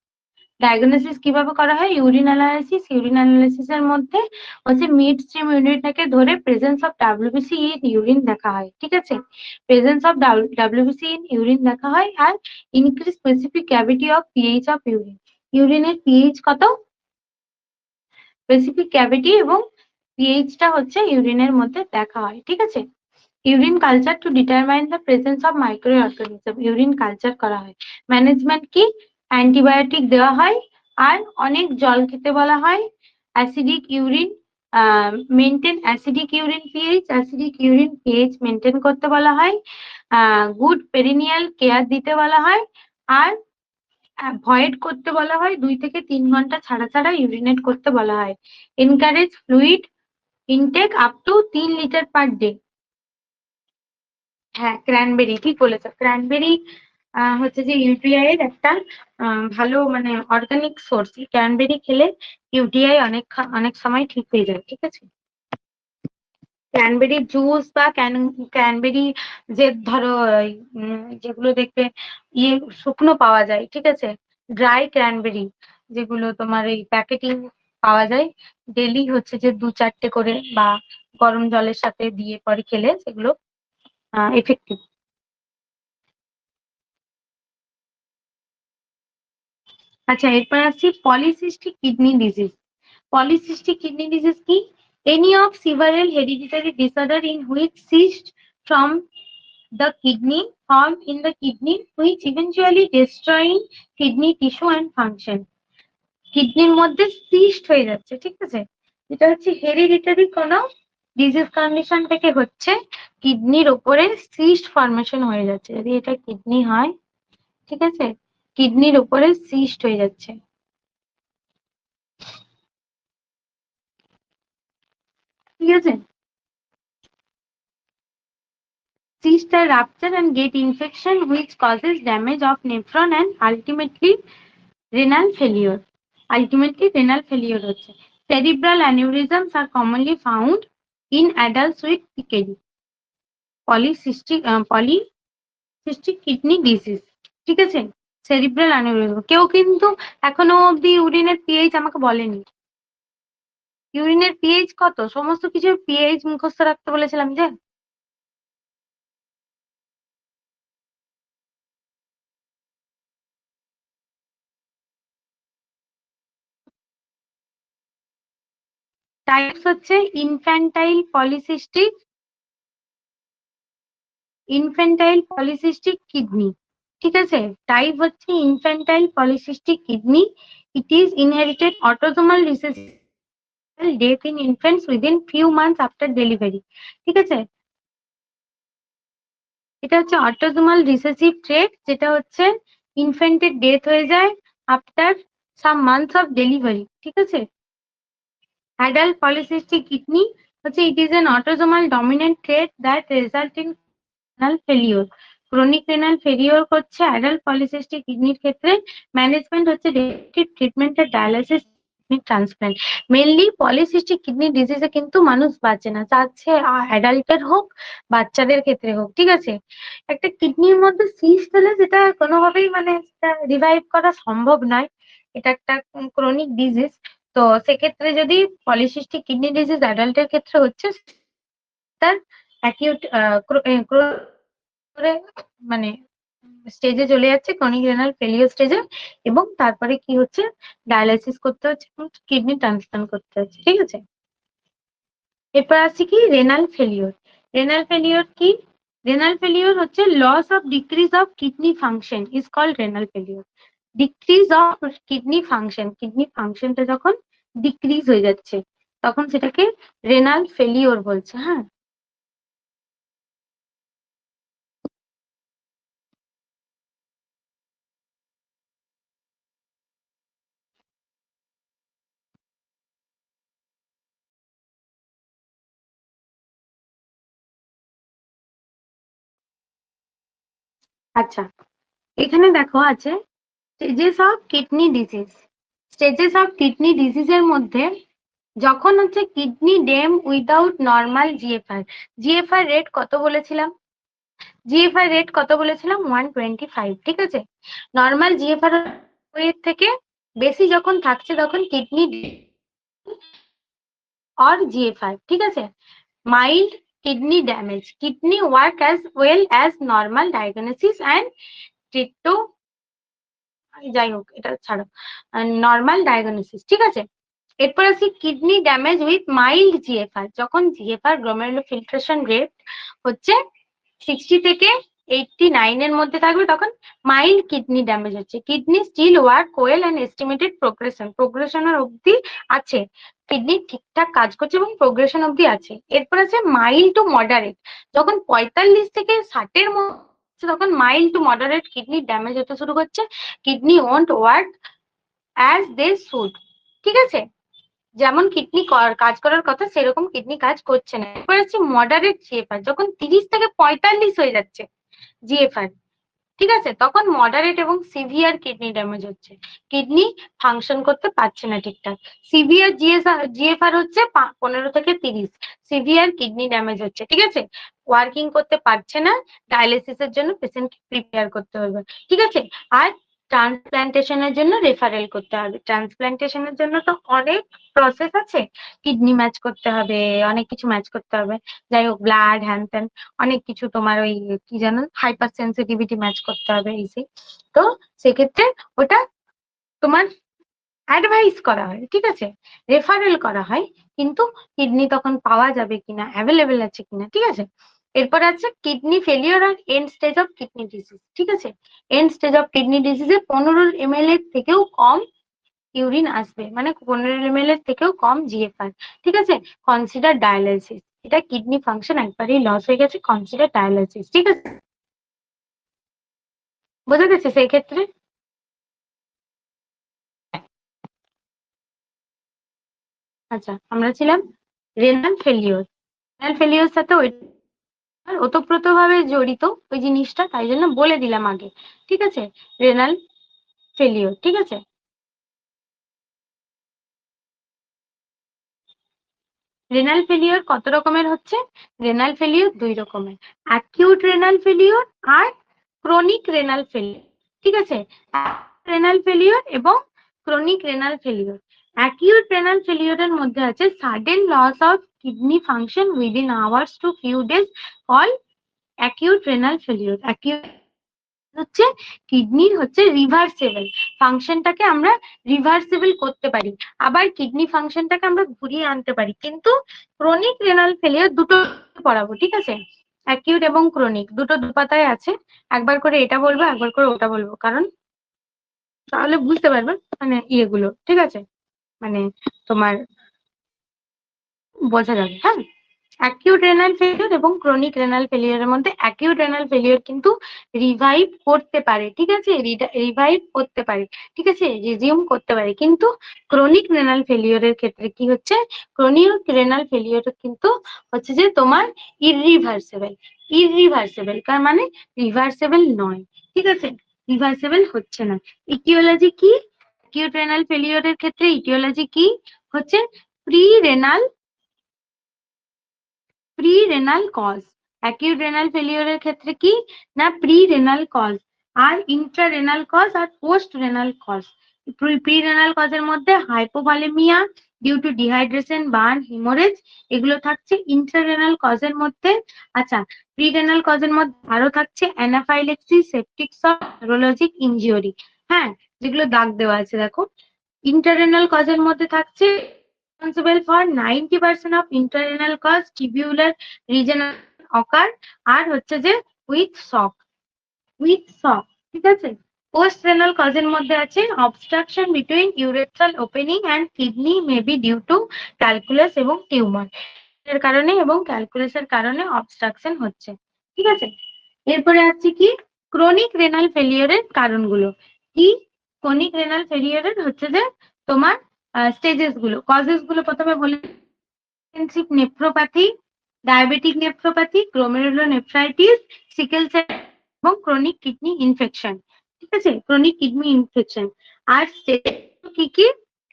ডায়াগনোসিস কিভাবে করা হয়, ইউরিন অ্যানালাইসিস। ইউরিন অ্যানালাইসিসের মধ্যে হচ্ছে মিড স্ট্রিম ইউনিটটাকে ধরে presence of WBC in urine দেখা হয়, ঠিক আছে, presence of WBC in urine দেখা হয়, আর increase specific gravity of pH of urine. ইউরিনের পিএইচ কত, স্পেসিফিক ক্যাভিটি এবং পিএইচটা হচ্ছে ইউরিনের মধ্যে দেখা হয়, ঠিক আছে। Urine culture to determine the presence of micro organism, urine culture করা হয়। ম্যানেজমেন্ট কি, অ্যান্টিবায়োটিক দেওয়া হয় আর অনেক জল খেতে বলা হয়। Acidic urine maintain acidic urine pH, acidic urine pH maintain করতে বলা হয়। গুড পেরিনিয়াল কেয়ার দিতে বলা হয়, আর ভয়েড করতে বলা হয়, 2 থেকে 3 ঘন্টা ছাড়া ছাড়া ইউরিনেট করতে বলা হয়। Encourage fluid intake up to 3 litre per day. হ্যাঁ, ক্র্যানবেরি, ঠিক বলেছো, ক্র্যানবেরি হচ্ছে যে ইউটিআই এর একটা ভালো মানে অর্গানিক সোর্স। ক্র্যানবেরি খেলে ইউটিআই অনেক সময় ঠিক হয়ে যায়, ঠিক আছে। ক্র্যানবেরি জুস বা ক্র্যানবেরি যে ধরো যেগুলো দেখবে ইয়ে শুকনো পাওয়া যায়, ঠিক আছে, ড্রাই ক্র্যানবেরি যেগুলো তোমার এই প্যাকেটিং পাওয়া যায়, ডেলি হচ্ছে যে 2-4টে করে বা গরম জলের সাথে দিয়ে পরে খেলে সেগুলো এফেক্টিভ। আচ্ছা, এরপর আসছি polycystic kidney disease. Polycystic kidney disease কি, any of several hereditary disorder in which cyst from the kidney form in the kidney which eventually destroying kidney tissue and function. কিডনির মধ্যে সিস্ট হয়ে যাচ্ছে, ঠিক আছে? এটা হচ্ছে হেরিডিটারি কোনো ডিজিজ কন্ডিশন থেকে হচ্ছে কিডনির উপরে সিস্ট ফর্মেশন হয়ে যাচ্ছে। যদি এটা কিডনি হয়, ঠিক আছে, কিডনির উপরে সিস্ট হয়ে যাচ্ছে। ঠিক আছে, cyst are rupture and get infection which causes damage of nephron and ultimately renal failure. Ultimately renal failure হচ্ছে। Cerebral aneurysms are commonly found in adults with PKD, polycystic kidney disease। ঠিক আছে, সেরিব্রাল অ্যানিউরিজম। কেউ কিন্তু এখনো অব্দি ইউরিনের পিএইচ আমাকে বলেনি। ইউরিনের পিএইচ কত, সমস্ত কিছু পিএইচ মুখস্থ রাখতে বলেছিলাম যে। টাইপস হচ্ছে ইনফ্যান্টাইল পলিসিস্টিক কিডনি। ঠিক আছে, টাইপ হচ্ছে infantile polycystic kidney. It is inherited autosomal recessive death in infants within few months after delivery. ঠিক আছে, এটা হচ্ছে অটোসোমাল রিসেসিভ ট্রেট, যেটা হচ্ছে ইনফ্যান্টের ডেথ হয়ে যায় after some months of delivery. ঠিক আছে, অ্যাডাল্ট পলিসিস্টিক কিডনি হচ্ছে it is an autosomal dominant trait that result in renal failure. Chronic renal failure হচ্ছে অ্যাডাল্ট পলিসিস্টিক কিডনির ক্ষেত্রে। ম্যানেজমেন্ট হচ্ছে ট্রিটমেন্ট আর dialysis, transplant. Mainly polycystic kidney ডিজিজে কিন্তু মানুষ বাঁচে না, চাচ্ছে অ্যাডাল্টের হোক বাচ্চাদের ক্ষেত্রে হোক। ঠিক আছে, একটা কিডনির মধ্যে সিস্ট হলে যেটা কোনোভাবেই মানে রিভাইভ করা সম্ভব নয়, এটা একটা ক্রনিক ডিজিজ। তো সেক্ষেত্রে যদি পলিসিস্টিক কিডনি ডিজিজ অ্যাডাল্টের ক্ষেত্রে হচ্ছে, তার অ্যাকিউট মানে স্টেজে চলে যাচ্ছে, ক্রনিক রেনাল ফেলিওর স্টেজে, এবং তারপরে কি হচ্ছে, ডায়ালাইসিস করতে হচ্ছে, কিডনি ট্রান্সপ্লান্ট করতে হচ্ছে। ঠিক আছে, এরপর আসছে কি রেনাল ফেলিওর। রেনাল ফেলিওর কি? রেনাল ফেলিওর হচ্ছে loss of decrease of kidney function is called renal failure. Decrease of kidney function, kidney ফাংশনটা যখন ডিক্রিজ হয়ে যাচ্ছে তখন সেটাকে রেনাল ফেলিওর বলছে। হ্যাঁ, আচ্ছা, এখানে দেখো আছে stages of kidney disease. Stages of kidney ডিজিজের মধ্যে যখন হচ্ছে kidney damage without normal GFR. GFR rate কত বলেছিলাম? জিএফআর রেট কত বলেছিলাম? 125। ঠিক আছে, নর্মাল জিএফআর এর থেকে বেশি যখন থাকছে তখন কিডনি অর জিএফআর। ঠিক আছে, mild kidney damage, kidney work as well as normal, diagnosis and treat, যাই হোক এটা ছাড়ো, নর্মাল ডায়াগনোসিস। ঠিক আছে, এরপর আসি kidney damage with mild GFR. যখন জিএফআর গ্লোমেরুলার ফিল্ট্রেশন রেট হচ্ছে 60 থেকে 89 এর মধ্যে থাকবে তখন মাইল্ড কিডনি ড্যামেজ হচ্ছে। Kidney still work well and estimated প্রোগ্রেশনের অবধি আছে, কিডনি ঠিকঠাক কাজ করছে এবং প্রোগ্রেশন অবধি আছে। এরপর আছে মাইল্ড টু মডারেট, যখন 45 থেকে 60 এর মধ্যে তখন mild to moderate kidney damage হতে শুরু করছে, kidney won't work as they should. ঠিক আছে, যেমন কিডনি কাজ করার কথা সেরকম কিডনি কাজ করছে না। এরপর আছে মডারেট জিএফআর, যখন 30 থেকে 45 হয়ে যাচ্ছে জিএফআর, ঠিক আছে, তখন মডারেট এবং সিভিয়ার কিডনি ড্যামেজ হচ্ছে, কিডনি ফাংশন করতে পারছে না ঠিকঠাক। সিভিয়ার জিএফআর হচ্ছে 15 থেকে 30, সিভিয়ার কিডনি ড্যামেজ হচ্ছে। ঠিক আছে, ওয়ার্কিং করতে পারছে না, ডায়ালিসিসের জন্য পেশেন্ট প্রিপেয়ার করতে হবে। ঠিক আছে, আর ট্রান্সপ্ল্যান্টেশনের জন্য রেফারেল করতে হবে। ট্রান্সপ্ল্যান্টেশনের জন্য তো অনেক প্রসেস আছে, কিডনি ম্যাচ করতে হবে, অনেক কিছু ম্যাচ করতে হবে, যাই হোক ব্লাড হ্যান ত্যান অনেক কিছু, তোমার ওই কি জানো হাইপার সেন্সিটিভিটি ম্যাচ করতে হবে এই সেই। তো সেক্ষেত্রে ওটা তোমার অ্যাডভাইস করা হয়, ঠিক আছে, রেফারেল করা হয়, কিন্তু কিডনি তখন পাওয়া যাবে কিনা, অ্যাভেলেবেল আছে কিনা, ঠিক আছে, এরপর আছে কিডনি ফেলিওর আর end stage of kidney disease. ঠিক আছে, এন্ড স্টেজ অফ কিডনি ডিজিজে 15 ml এর থেকেও কম ইউরিন আসবে, মানে 15 ml এর থেকেও কম জিএফআর। ঠিক আছে, কনসিডার ডায়ালাইসিস। এটা কিডনি ফাংশন একবারেই লস হয়ে গেছে, কনসিডার ডায়ালাইসিস। ঠিক আছে, বোঝা গেছে সেই ক্ষেত্রে? আচ্ছা, আমরা ছিলাম রেনাল ফেলিওর। রেনাল ফেলিওর সাথে ওই ওতপ্রোত ভাবে জড়িত ওই জিনিসটা, তাই জন্য বলে দিলাম আগে। ঠিক আছে, রেনাল ফেলিওর। ঠিক আছে, রেনাল ফেলিওর কত রকমের হচ্ছে? রেনাল ফেলিওর 2 রকমের, অ্যাকিউট রেনাল ফেলিওর আর ক্রনিক রেনাল ফেলিওর। ঠিক আছে, রেনাল ফেলিওর এবং chronic renal failure. Acute renal ফেলিওরের মধ্যে আছে sudden loss of kidney function within hours to few days, call acute renal failure. Acute হচ্ছে কিডনির হচ্ছে রিভার্সেবল ফাংশনটাকে আমরা রিভার্সেবল করতে পারি, আবার কিডনি ফাংশনটাকে আমরা ঘুরিয়ে আনতে পারি। কিন্তু ক্রনিক রেনাল ফেলিয়ার দুটো পড়াবো। ঠিক আছে, অ্যাকিউট এবং ক্রনিক দুটো দুপাতায় আছে, একবার করে এটা বলবো একবার করে ওটা বলবো, কারণ তাহলে বুঝতে পারবে মানে ইয়েগুলো। ঠিক আছে, মানে তোমার বোঝা যাবে। হ্যাঁ, অ্যাকিউট রেনাল ফেলিওর এবং ক্রনিক রেনাল ফেলিওরের মধ্যে অ্যাকিউট রেনাল ফেলিওর কিন্তু রিভাইভ করতে পারে। ঠিক আছে, রিভাইভ করতে পারে। ঠিক আছে, রিজিউম করতে পারে। কিন্তু ক্রনিক রেনাল ফেলিওরের ক্ষেত্রে কি হচ্ছে, ক্রনিক রেনাল ফেলিওর কিন্তু হচ্ছে যে তোমার ইররিভার্সেবল। ইররিভার্সেবল কার মানে রিভার্সেবল নয়। ঠিক আছে, রিভার্সেবল হচ্ছে না। ইটিওলজি কি? অ্যাকিউট রেনাল ফেলিওরের ক্ষেত্রে ইটিওলজি কি হচ্ছে? Pre renal pre renal cause. Acute renal ফেলিওরের ক্ষেত্রে কি না প্রি রেনাল কজ, আর ইন্ট্রা রেনাল কজ আর post renal cause. Pre renal কজের মধ্যে hypovolaemia due to dehydration, burn, haemorrhage, এগুলো থাকছে ইন্ট্রা রেনাল কজের মধ্যে। আচ্ছা, প্রি রেনাল কজের মধ্যে আরো থাকছে অ্যানাফাইলেক্সিস, সেপটিক শক, নিউরোলজিক ইনজিওরি। হ্যাঁ, যেগুলো দাগ দেওয়া আছে দেখো। ইন্টাররেনাল কজের মধ্যে থাকছে responsible for 90% of internal cause, tubular regional occur, আর হচ্ছে যে উইথ শক। ঠিক আছে, পোস্ট রেনাল কজের মধ্যে আছে obstruction between urethral opening and kidney, may be due to calculus এবং টিউমার এর কারণে এবং ক্যালকুলাসের কারণে অবস্ট্রাকশন হচ্ছে। ঠিক আছে, এরপরে আছে কি ক্রনিক রেনাল ফেলিওরের কারণগুলো। কি ক্রনিক রেনাল ফেলিওরের হচ্ছে যে তোমার স্টেজেস গুলো, কজেস গুলো প্রথমে বলি। Nephropathy, diabetic nephropathy, glomerulonephritis, sickle cell এবং ক্রনিক কিডনি ইনফেকশন। ঠিক আছে, ক্রনিক কিডনি ইনফেকশন। আর কি কি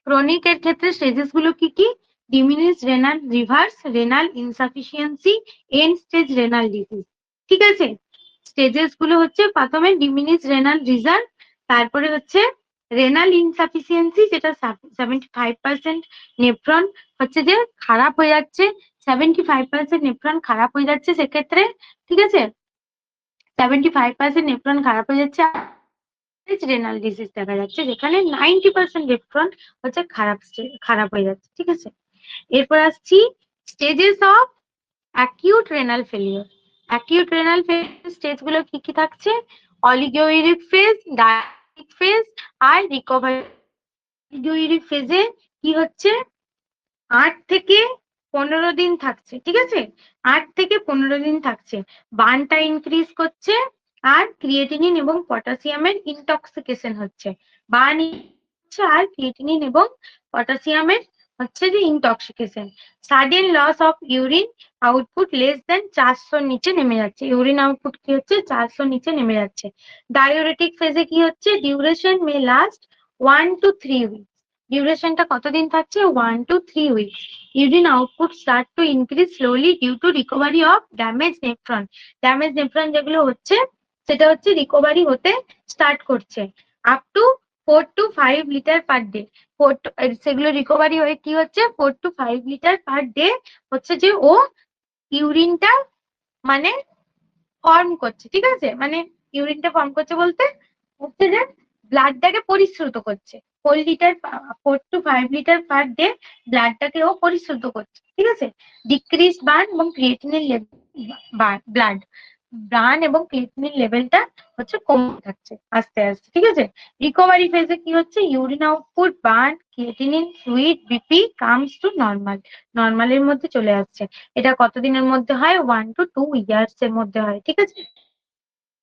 ক্রনিক এর ক্ষেত্রে স্টেজেস গুলো কি কি? Diminish renal reserve, renal insufficiency, end stage renal disease. ঠিক আছে, স্টেজেস গুলো হচ্ছে প্রথমে ডিমিনিশ রেনাল রিজার্ভ, তারপরে হচ্ছে রেনাল ইনসাফিসিয়েন্সি, যেটা 75% নেফ্রন হচ্ছে যে খারাপ হয়ে যাচ্ছে, 75% নেফ্রন খারাপ হয়ে যাচ্ছে সেক্ষেত্রে। ঠিক আছে, 75% নেফ্রন খারাপ হয়ে যাচ্ছে, রেনাল ডিজিজ দেখা যাচ্ছে যেখানে 90% নেফ্রন হচ্ছে খারাপ হয়ে যাচ্ছে। ঠিক আছে, এরপর আসছি stages of acute renal failure. Acute renal failure stage গুলো কি কি থাকছে? অলিগোইরিক ফেজ, ডায়াবেটিক ফেজ আর রিকভারি। অলিগোইরিক ফেজে কি হচ্ছে? 8 থেকে 15 দিন থাকছে। ঠিক আছে, 8 থেকে 15 দিন থাকছে, বার্নটা ইনক্রিজ করছে আর ক্রিয়েটিনিন এবং পটাশিয়ামের ইনটক্সিকেশন হচ্ছে। বার্ন হচ্ছে আর ক্রিয়েটিনিন এবং পটাশিয়ামের হচ্ছে যে intoxication. Sudden loss of urine output less than 400 নিচে নেমে যাচ্ছে, ইউরিন আউটপুট কি হচ্ছে 400 নিচে নেমে যাচ্ছে। ডায়োরেটিক ফেজে কি হচ্ছে? Duration may last 1 to 3 week. ডিউরেশনটা কতদিন থাকছে? 1 to 3 weeks. Urine output start to increase slowly due to recovery of damage nephron. Damage nephron যেগুলো হচ্ছে সেটা হচ্ছে রিকভারি হতে স্টার্ট করছে up to 4 to 5 litre per day. সেগুলো রিকভারি হয়ে কি হচ্ছে 4 to 5 লিটার পার ডে হচ্ছে যে ও ইউরিনটা মানে ফর্ম করছে। ঠিক আছে, মানে ইউরিনটা ফর্ম করছে বলতে হচ্ছে যে ব্লাডটাকে পরিশ্রুত করছে। 4 to 5 লিটার পার ডে ব্লাডটাকে ও পরিশ্রুত করছে। ঠিক আছে, ডিক্রিজ বার্ন এবং ক্রিয়েটিনিন লেভেল ব্লাড ব্রান এবং ক্রিয়েটিনিন লেভেলটা হচ্ছে কমতে থাকছে আস্তে আস্তে, ঠিক আছে। রিকভারি ফেজে কি হচ্ছে, urine output, burn, creatinine, fluid, BP comes to normal, নর্মালের মধ্যে চলে আসছে। এটা কতদিনের মধ্যে হয়, 1 to 2 ইয়ার্স এর মধ্যে হয়, ঠিক আছে।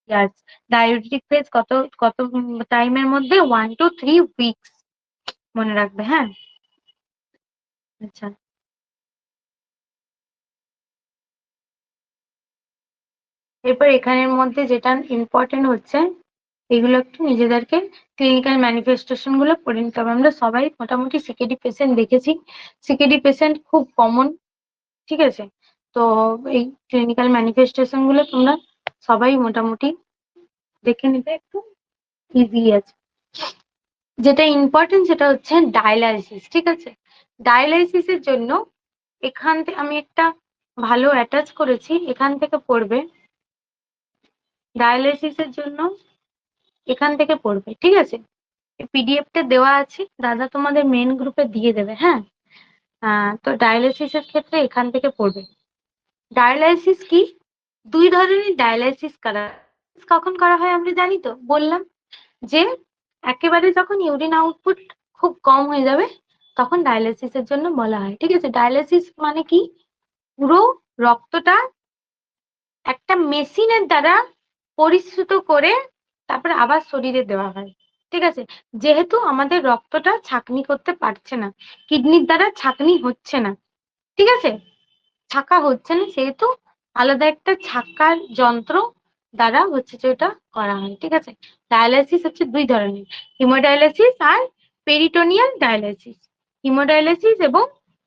ইয়ার্স। ডায়োরেটিক ফেজ কত কত টাইমের মধ্যে, 1 to 3 উইকস, মনে রাখবে, হ্যাঁ। আচ্ছা, এরপর এখানের মধ্যে যেটা ইম্পর্টেন্ট হচ্ছে, এগুলো একটু নিজেদেরকে ক্লিনিক্যাল ম্যানিফেস্টেশন গুলো পড়ে নিতে হবে। আমরা সবাই মোটামুটি সিকেডি পেশেন্ট দেখেছি, সিকেডি পেশেন্ট খুব কমন, ঠিক আছে। তো এই ক্লিনিক্যাল ম্যানিফেস্টেশন গুলো তোমরা সবাই মোটামুটি দেখে নিতে একটু ইজি আছে। যেটা ইম্পর্টেন্ট সেটা হচ্ছে ডায়ালাইসিস, ঠিক আছে। ডায়ালাইসিসের জন্য এখান থেকে আমি একটা ভালো অ্যাটাচ করেছি, এখান থেকে পড়বে। ডায়ালাইসিসের জন্য এখান থেকে পড়বে, ঠিক আছে। পিডিএফটা দেওয়া আছে, দাদা তোমাদের মেন গ্রুপে দিয়ে দেবে, হ্যাঁ। তো ডায়ালাইসিসের ক্ষেত্রে এখান থেকে পড়বে। ডায়ালাইসিস কি, 2 ধরনের ডায়ালাইসিস করা, কখন করা হয় আমরা জানি তো, বললাম যে একেবারে যখন ইউরিন আউটপুট খুব কম হয়ে যাবে তখন ডায়ালাইসিসের জন্য বলা হয়, ঠিক আছে। ডায়ালাইসিস মানে কি, পুরো রক্তটা একটা মেশিনের দ্বারা পরিশ্রুত করে তারপরে আবার শরীরে দেওয়া হয়, ঠিক আছে। যেহেতু আমাদের রক্তটা ছাঁকনি করতে পারছে না, কিডনির দ্বারা ছাঁকনি হচ্ছে না, ঠিক আছে, ছাঁকা হচ্ছে না, সেহেতু আলাদা একটা ছাঁকার যন্ত্র দ্বারা হচ্ছে যে ওটা করা হয়, ঠিক আছে। ডায়ালাইসিস হচ্ছে 2 ধরনের, হিমোডায়ালাইসিস আর পেরিটোনিয়াল ডায়ালাইসিস। হিমোডায়ালাইসিস এবং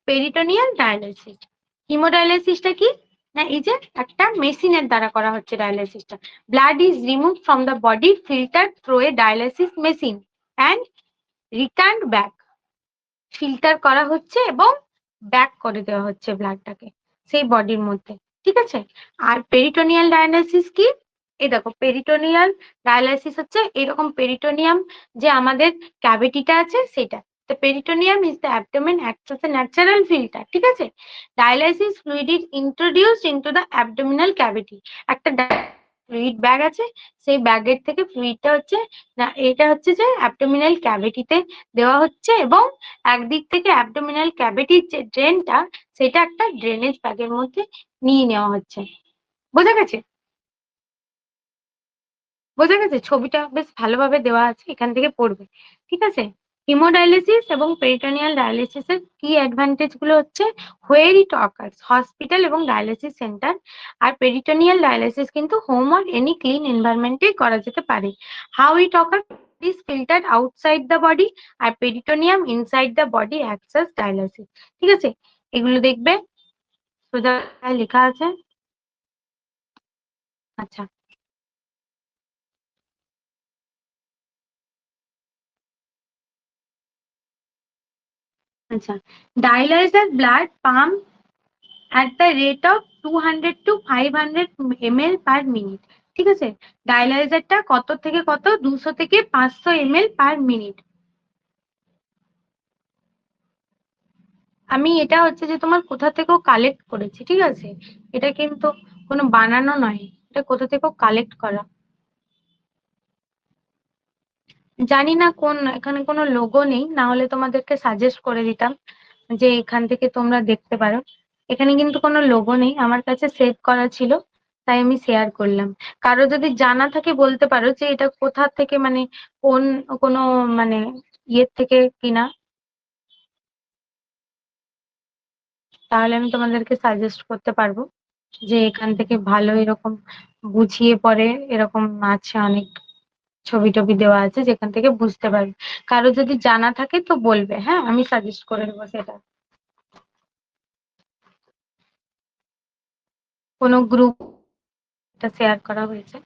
পেরিটোনিয়াল ডায়ালাইসিস। হিমোডায়ালাইসিসটা কি না, এই যে একটা মেশিনের দ্বারা করা হচ্ছে ডায়ালাইসিসটা। Blood is remove from the body, filtered through a dialysis machine and return back. Filter করা হচ্ছে এবং ব্যাক করে দেওয়া হচ্ছে ব্লাডটাকে সেই বডির মধ্যে, ঠিক আছে। আর পেরিটোনিয়াল ডায়ালাইসিস কি, এই দেখো পেরিটোনিয়াল ডায়ালাইসিস হচ্ছে এরকম, পেরিটোনিয়াম যে আমাদের ক্যাভিটিটা আছে সেটা। The peritoneum is the abdomen, acts as a natural filter, ঠিক আছে। Dialysis fluid is introduced into the abdominal cavity, একটা ফ্লুইড ব্যাগ আছে, সেই ব্যাগের থেকে ফ্লুইডটা হচ্ছে না, এটা হচ্ছে যে অ্যাবডোমিনাল ক্যাভিটিতে দেওয়া হচ্ছে এবং একদিক থেকে অ্যাবডোমিনাল ক্যাভিটির যে ড্রেনটা সেটা একটা ড্রেনেজ ব্যাগের মধ্যে নিয়ে নেওয়া হচ্ছে। বোঝা গেছে, বোঝা গেছে, ছবিটা বেশ ভালোভাবে দেওয়া আছে, এখান থেকে পড়বে, ঠিক আছে। হিমোডায়ালিসিস এবং পেরিটোনিয়াল ডায়ালিসিসের কি অ্যাডভান্টেজ গুলো হচ্ছে, হোয়ার ইট অকার্স, হসপিটাল এবং ডায়ালিসিস সেন্টার। আর পেরিটোনিয়াল ডায়ালিসিস কিন্তু হোম অর এনি ক্লিন এনভায়রনমেন্টে করা যেতে পারে। How it occur is filtered outside the body, আর peritoneum inside the body acts as dialysis, ঠিক আছে। এগুলো দেখবে সোজা লেখা আছে। আচ্ছা, আচ্ছা, dialyser blood pump at the rate of 200 to 500 ml per minute, ঠিক আছে। ডায়ালাইজারটা কত থেকে কত, 200 থেকে 500 ml per মিনিট। আমি এটা হচ্ছে যে তোমার কোথা থেকেও কালেক্ট করেছি, ঠিক আছে। এটা কিন্তু কোনো বানানো নয়, এটা কোথা থেকেও কালেক্ট করা। জানি না কোন, এখানে কোনো লোগো নেই, না হলে তোমাদেরকে সাজেস্ট করে দিতাম যে এখান থেকে তোমরা দেখতে পারো। এখানে কিন্তু কোনো লোগো নেই, আমার কাছে সেভ করা ছিল তাই আমি শেয়ার করলাম। কারো যদি জানা থাকে বলতে পারো যে এটা কোথা থেকে, মানে কোন কোনো মানে ইয়ের থেকে কিনা, তাহলে আমি তোমাদেরকে সাজেস্ট করতে পারবো যে এখান থেকে ভালো এরকম বুঝিয়ে পরে এরকম আছে, অনেক ছবি টবি দেওয়া আছে যেখান থেকে বুঝতে পারবে। কারো যদি জানা থাকে তো বলবে, হ্যাঁ, আমি সাজেস্ট করে দেবো সেটা। কোনো গ্রুপ এটা শেয়ার করা হয়েছে।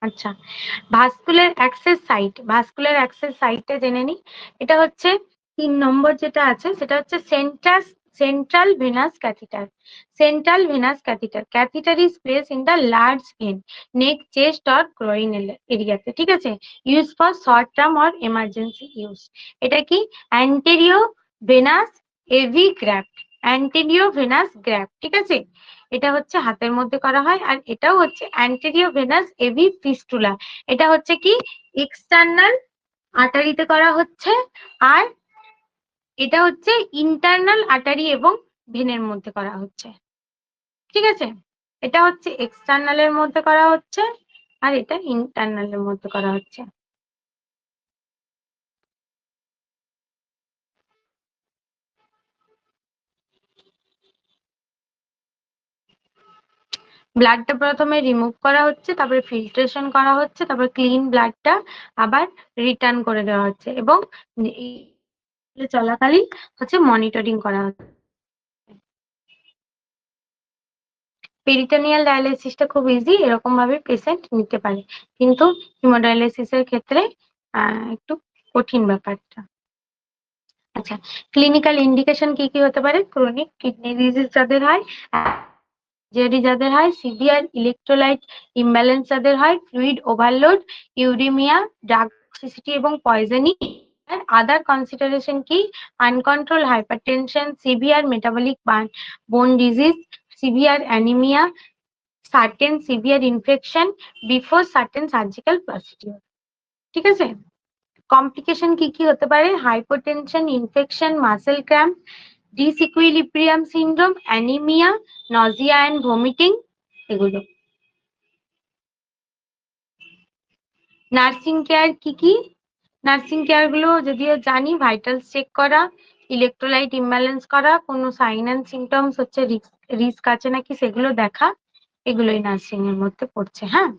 আচ্ছা, vascular access site, vascular access সাইটটা জেনে নিই। এটা হচ্ছে 3 নম্বর যেটা আছে সেটা হচ্ছে central venous catheter. Central venous catheter. Catheter is placed in the large vein, neck, chest or groin area. ঠিক আছে? Used for short term or emergency use. এটা কি? Anterior venous AV graft. Anterior venous graft. ঠিক আছে? এটা হচ্ছে হাতের মধ্যে করা হয়, আর এটাও হচ্ছে anterior venous AV fistula. এটা হচ্ছে কি? এক্সটার্নাল আর্টারিতে করা হচ্ছে, আর এটা হচ্ছে ইন্টারনাল আর্টারি এবং ভেনের মধ্যে করা হচ্ছে। ঠিক আছে? এটা হচ্ছে এক্সটার্নালের মধ্যে করা হচ্ছে, আর এটা ইন্টারনালের মধ্যে করা হচ্ছে। ব্লাডটা প্রথমে রিমুভ করা হচ্ছে, তারপরে ফিল্ট্রেশন করা হচ্ছে, তারপরে ক্লিন ব্লাডটা আবার রিটার্ন করে দেওয়া হচ্ছে, এবং চলাকালীন হচ্ছে মনিটরিং করা হচ্ছে। পেরিটোনিয়াল ডায়ালিসিসটা খুব ইজি, এরকম ভাবে পেশেন্ট নিতে পারে, কিন্তু হিমোডায়ালিসিসের ক্ষেত্রে একটু কঠিন ব্যাপারটা। আচ্ছা, ক্লিনিক্যাল ইন্ডিকেশন কি কি হতে পারে? ক্রনিক কিডনি ডিজিজ যাদের হয়, যাদের হয়, সিভিয়ার ইলেকট্রোলাইট ইমব্যালেন্স যাদের হয়, fluid overload, uraemia, drug toxicity এবং পয়জনিং। আর আদার কনসিডারেশন কি? Uncontrol hypertension, severe metabolic bone disease, severe anaemia, certain severe infection before certain surgical procedure. ঠিক আছে? কমপ্লিকেশন কি কি হতে পারে? Hypotension, infection, muscle cramp, disequilibrium syndrome, anaemia, nausea and vomiting, এগুলো। নার্সিং কেয়ার কি কি? নার্সিং কেয়ার গুলো যদিও জানি, ভাইটালস চেক করা, ইলেকট্রোলাইট ইমব্যালেন্স করা, কোনো সাইন অ্যান্ড সিমটমস হচ্ছে রিস্ক আছে নাকি সেগুলো দেখা, এগুলোই নার্সিং এর মধ্যে পড়ছে। হ্যাঁ,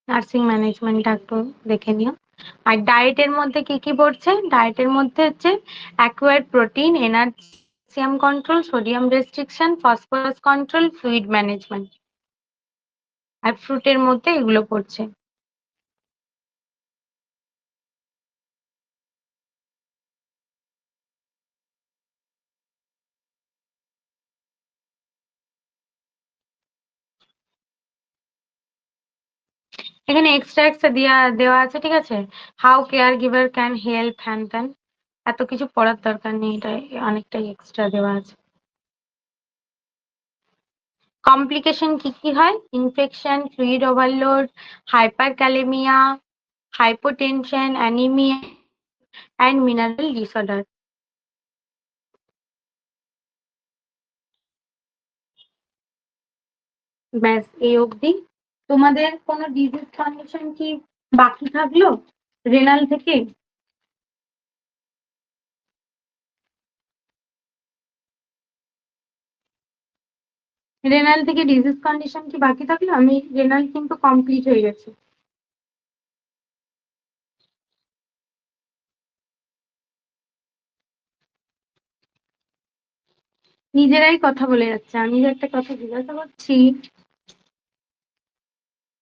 নার্সিং ম্যানেজমেন্টটা একটু দেখে নিও। আর ডায়েটের মধ্যে কি কি পড়ছে? ডায়েটের মধ্যে হচ্ছে অ্যাকোয়ার্ড প্রোটিন, এনার্জিয়াম control, sodium restriction, phosphorus control, fluid management. আর ফ্রুটের মধ্যে এগুলো পড়ছে। এখানে এক্সট্রা এক্সট্রা দেওয়া আছে। ঠিক আছে? How care giver can help, হ্যান ত্যান, এত কিছু পড়ার দরকার নেই, এটা অনেকটাই এক্সট্রা দেওয়া আছে। কমপ্লিকেশন কি কি হয়? Infection, fluid overload, hyperkalaemia, hypotension, anaemia and mineral disorder. ব্যাস এই অবধি। তোমাদের কোনো ডিজিজ কন্ডিশন কি বাকি থাকলো রেনাল থেকে? রেনাল থেকে ডিজিজ কন্ডিশন কি বাকি থাকলো? আমি রেনাল কিন্তু কমপ্লিট হয়ে গেছে। নিজেরাই কথা বলে যাচ্ছে, আমি যে একটা কথা জিজ্ঞাসা করছি।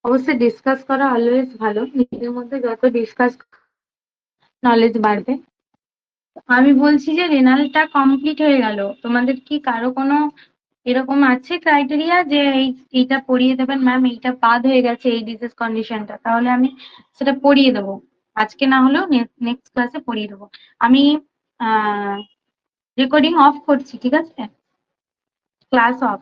অবশ্যই ডিসকাস করা অলওয়েজ ভালো, নিজেদের মধ্যে যত ডিসকাস নলেজ বাড়বে। আমি বলছি যে রেনালটা কমপ্লিট হয়ে গেল, তোমাদের কি কারো কোনো এরকম আছে ক্রাইটেরিয়া যে এইটা পড়িয়ে দেবেন ম্যাম, এইটা বাদ হয়ে গেছে এই ডিজিজ কন্ডিশনটা, তাহলে আমি সেটা পড়িয়ে দেবো, আজকে না হলেও নেক্সট ক্লাসে পড়িয়ে দেবো। আমি রেকর্ডিং অফ করছি। ঠিক আছে? Class of.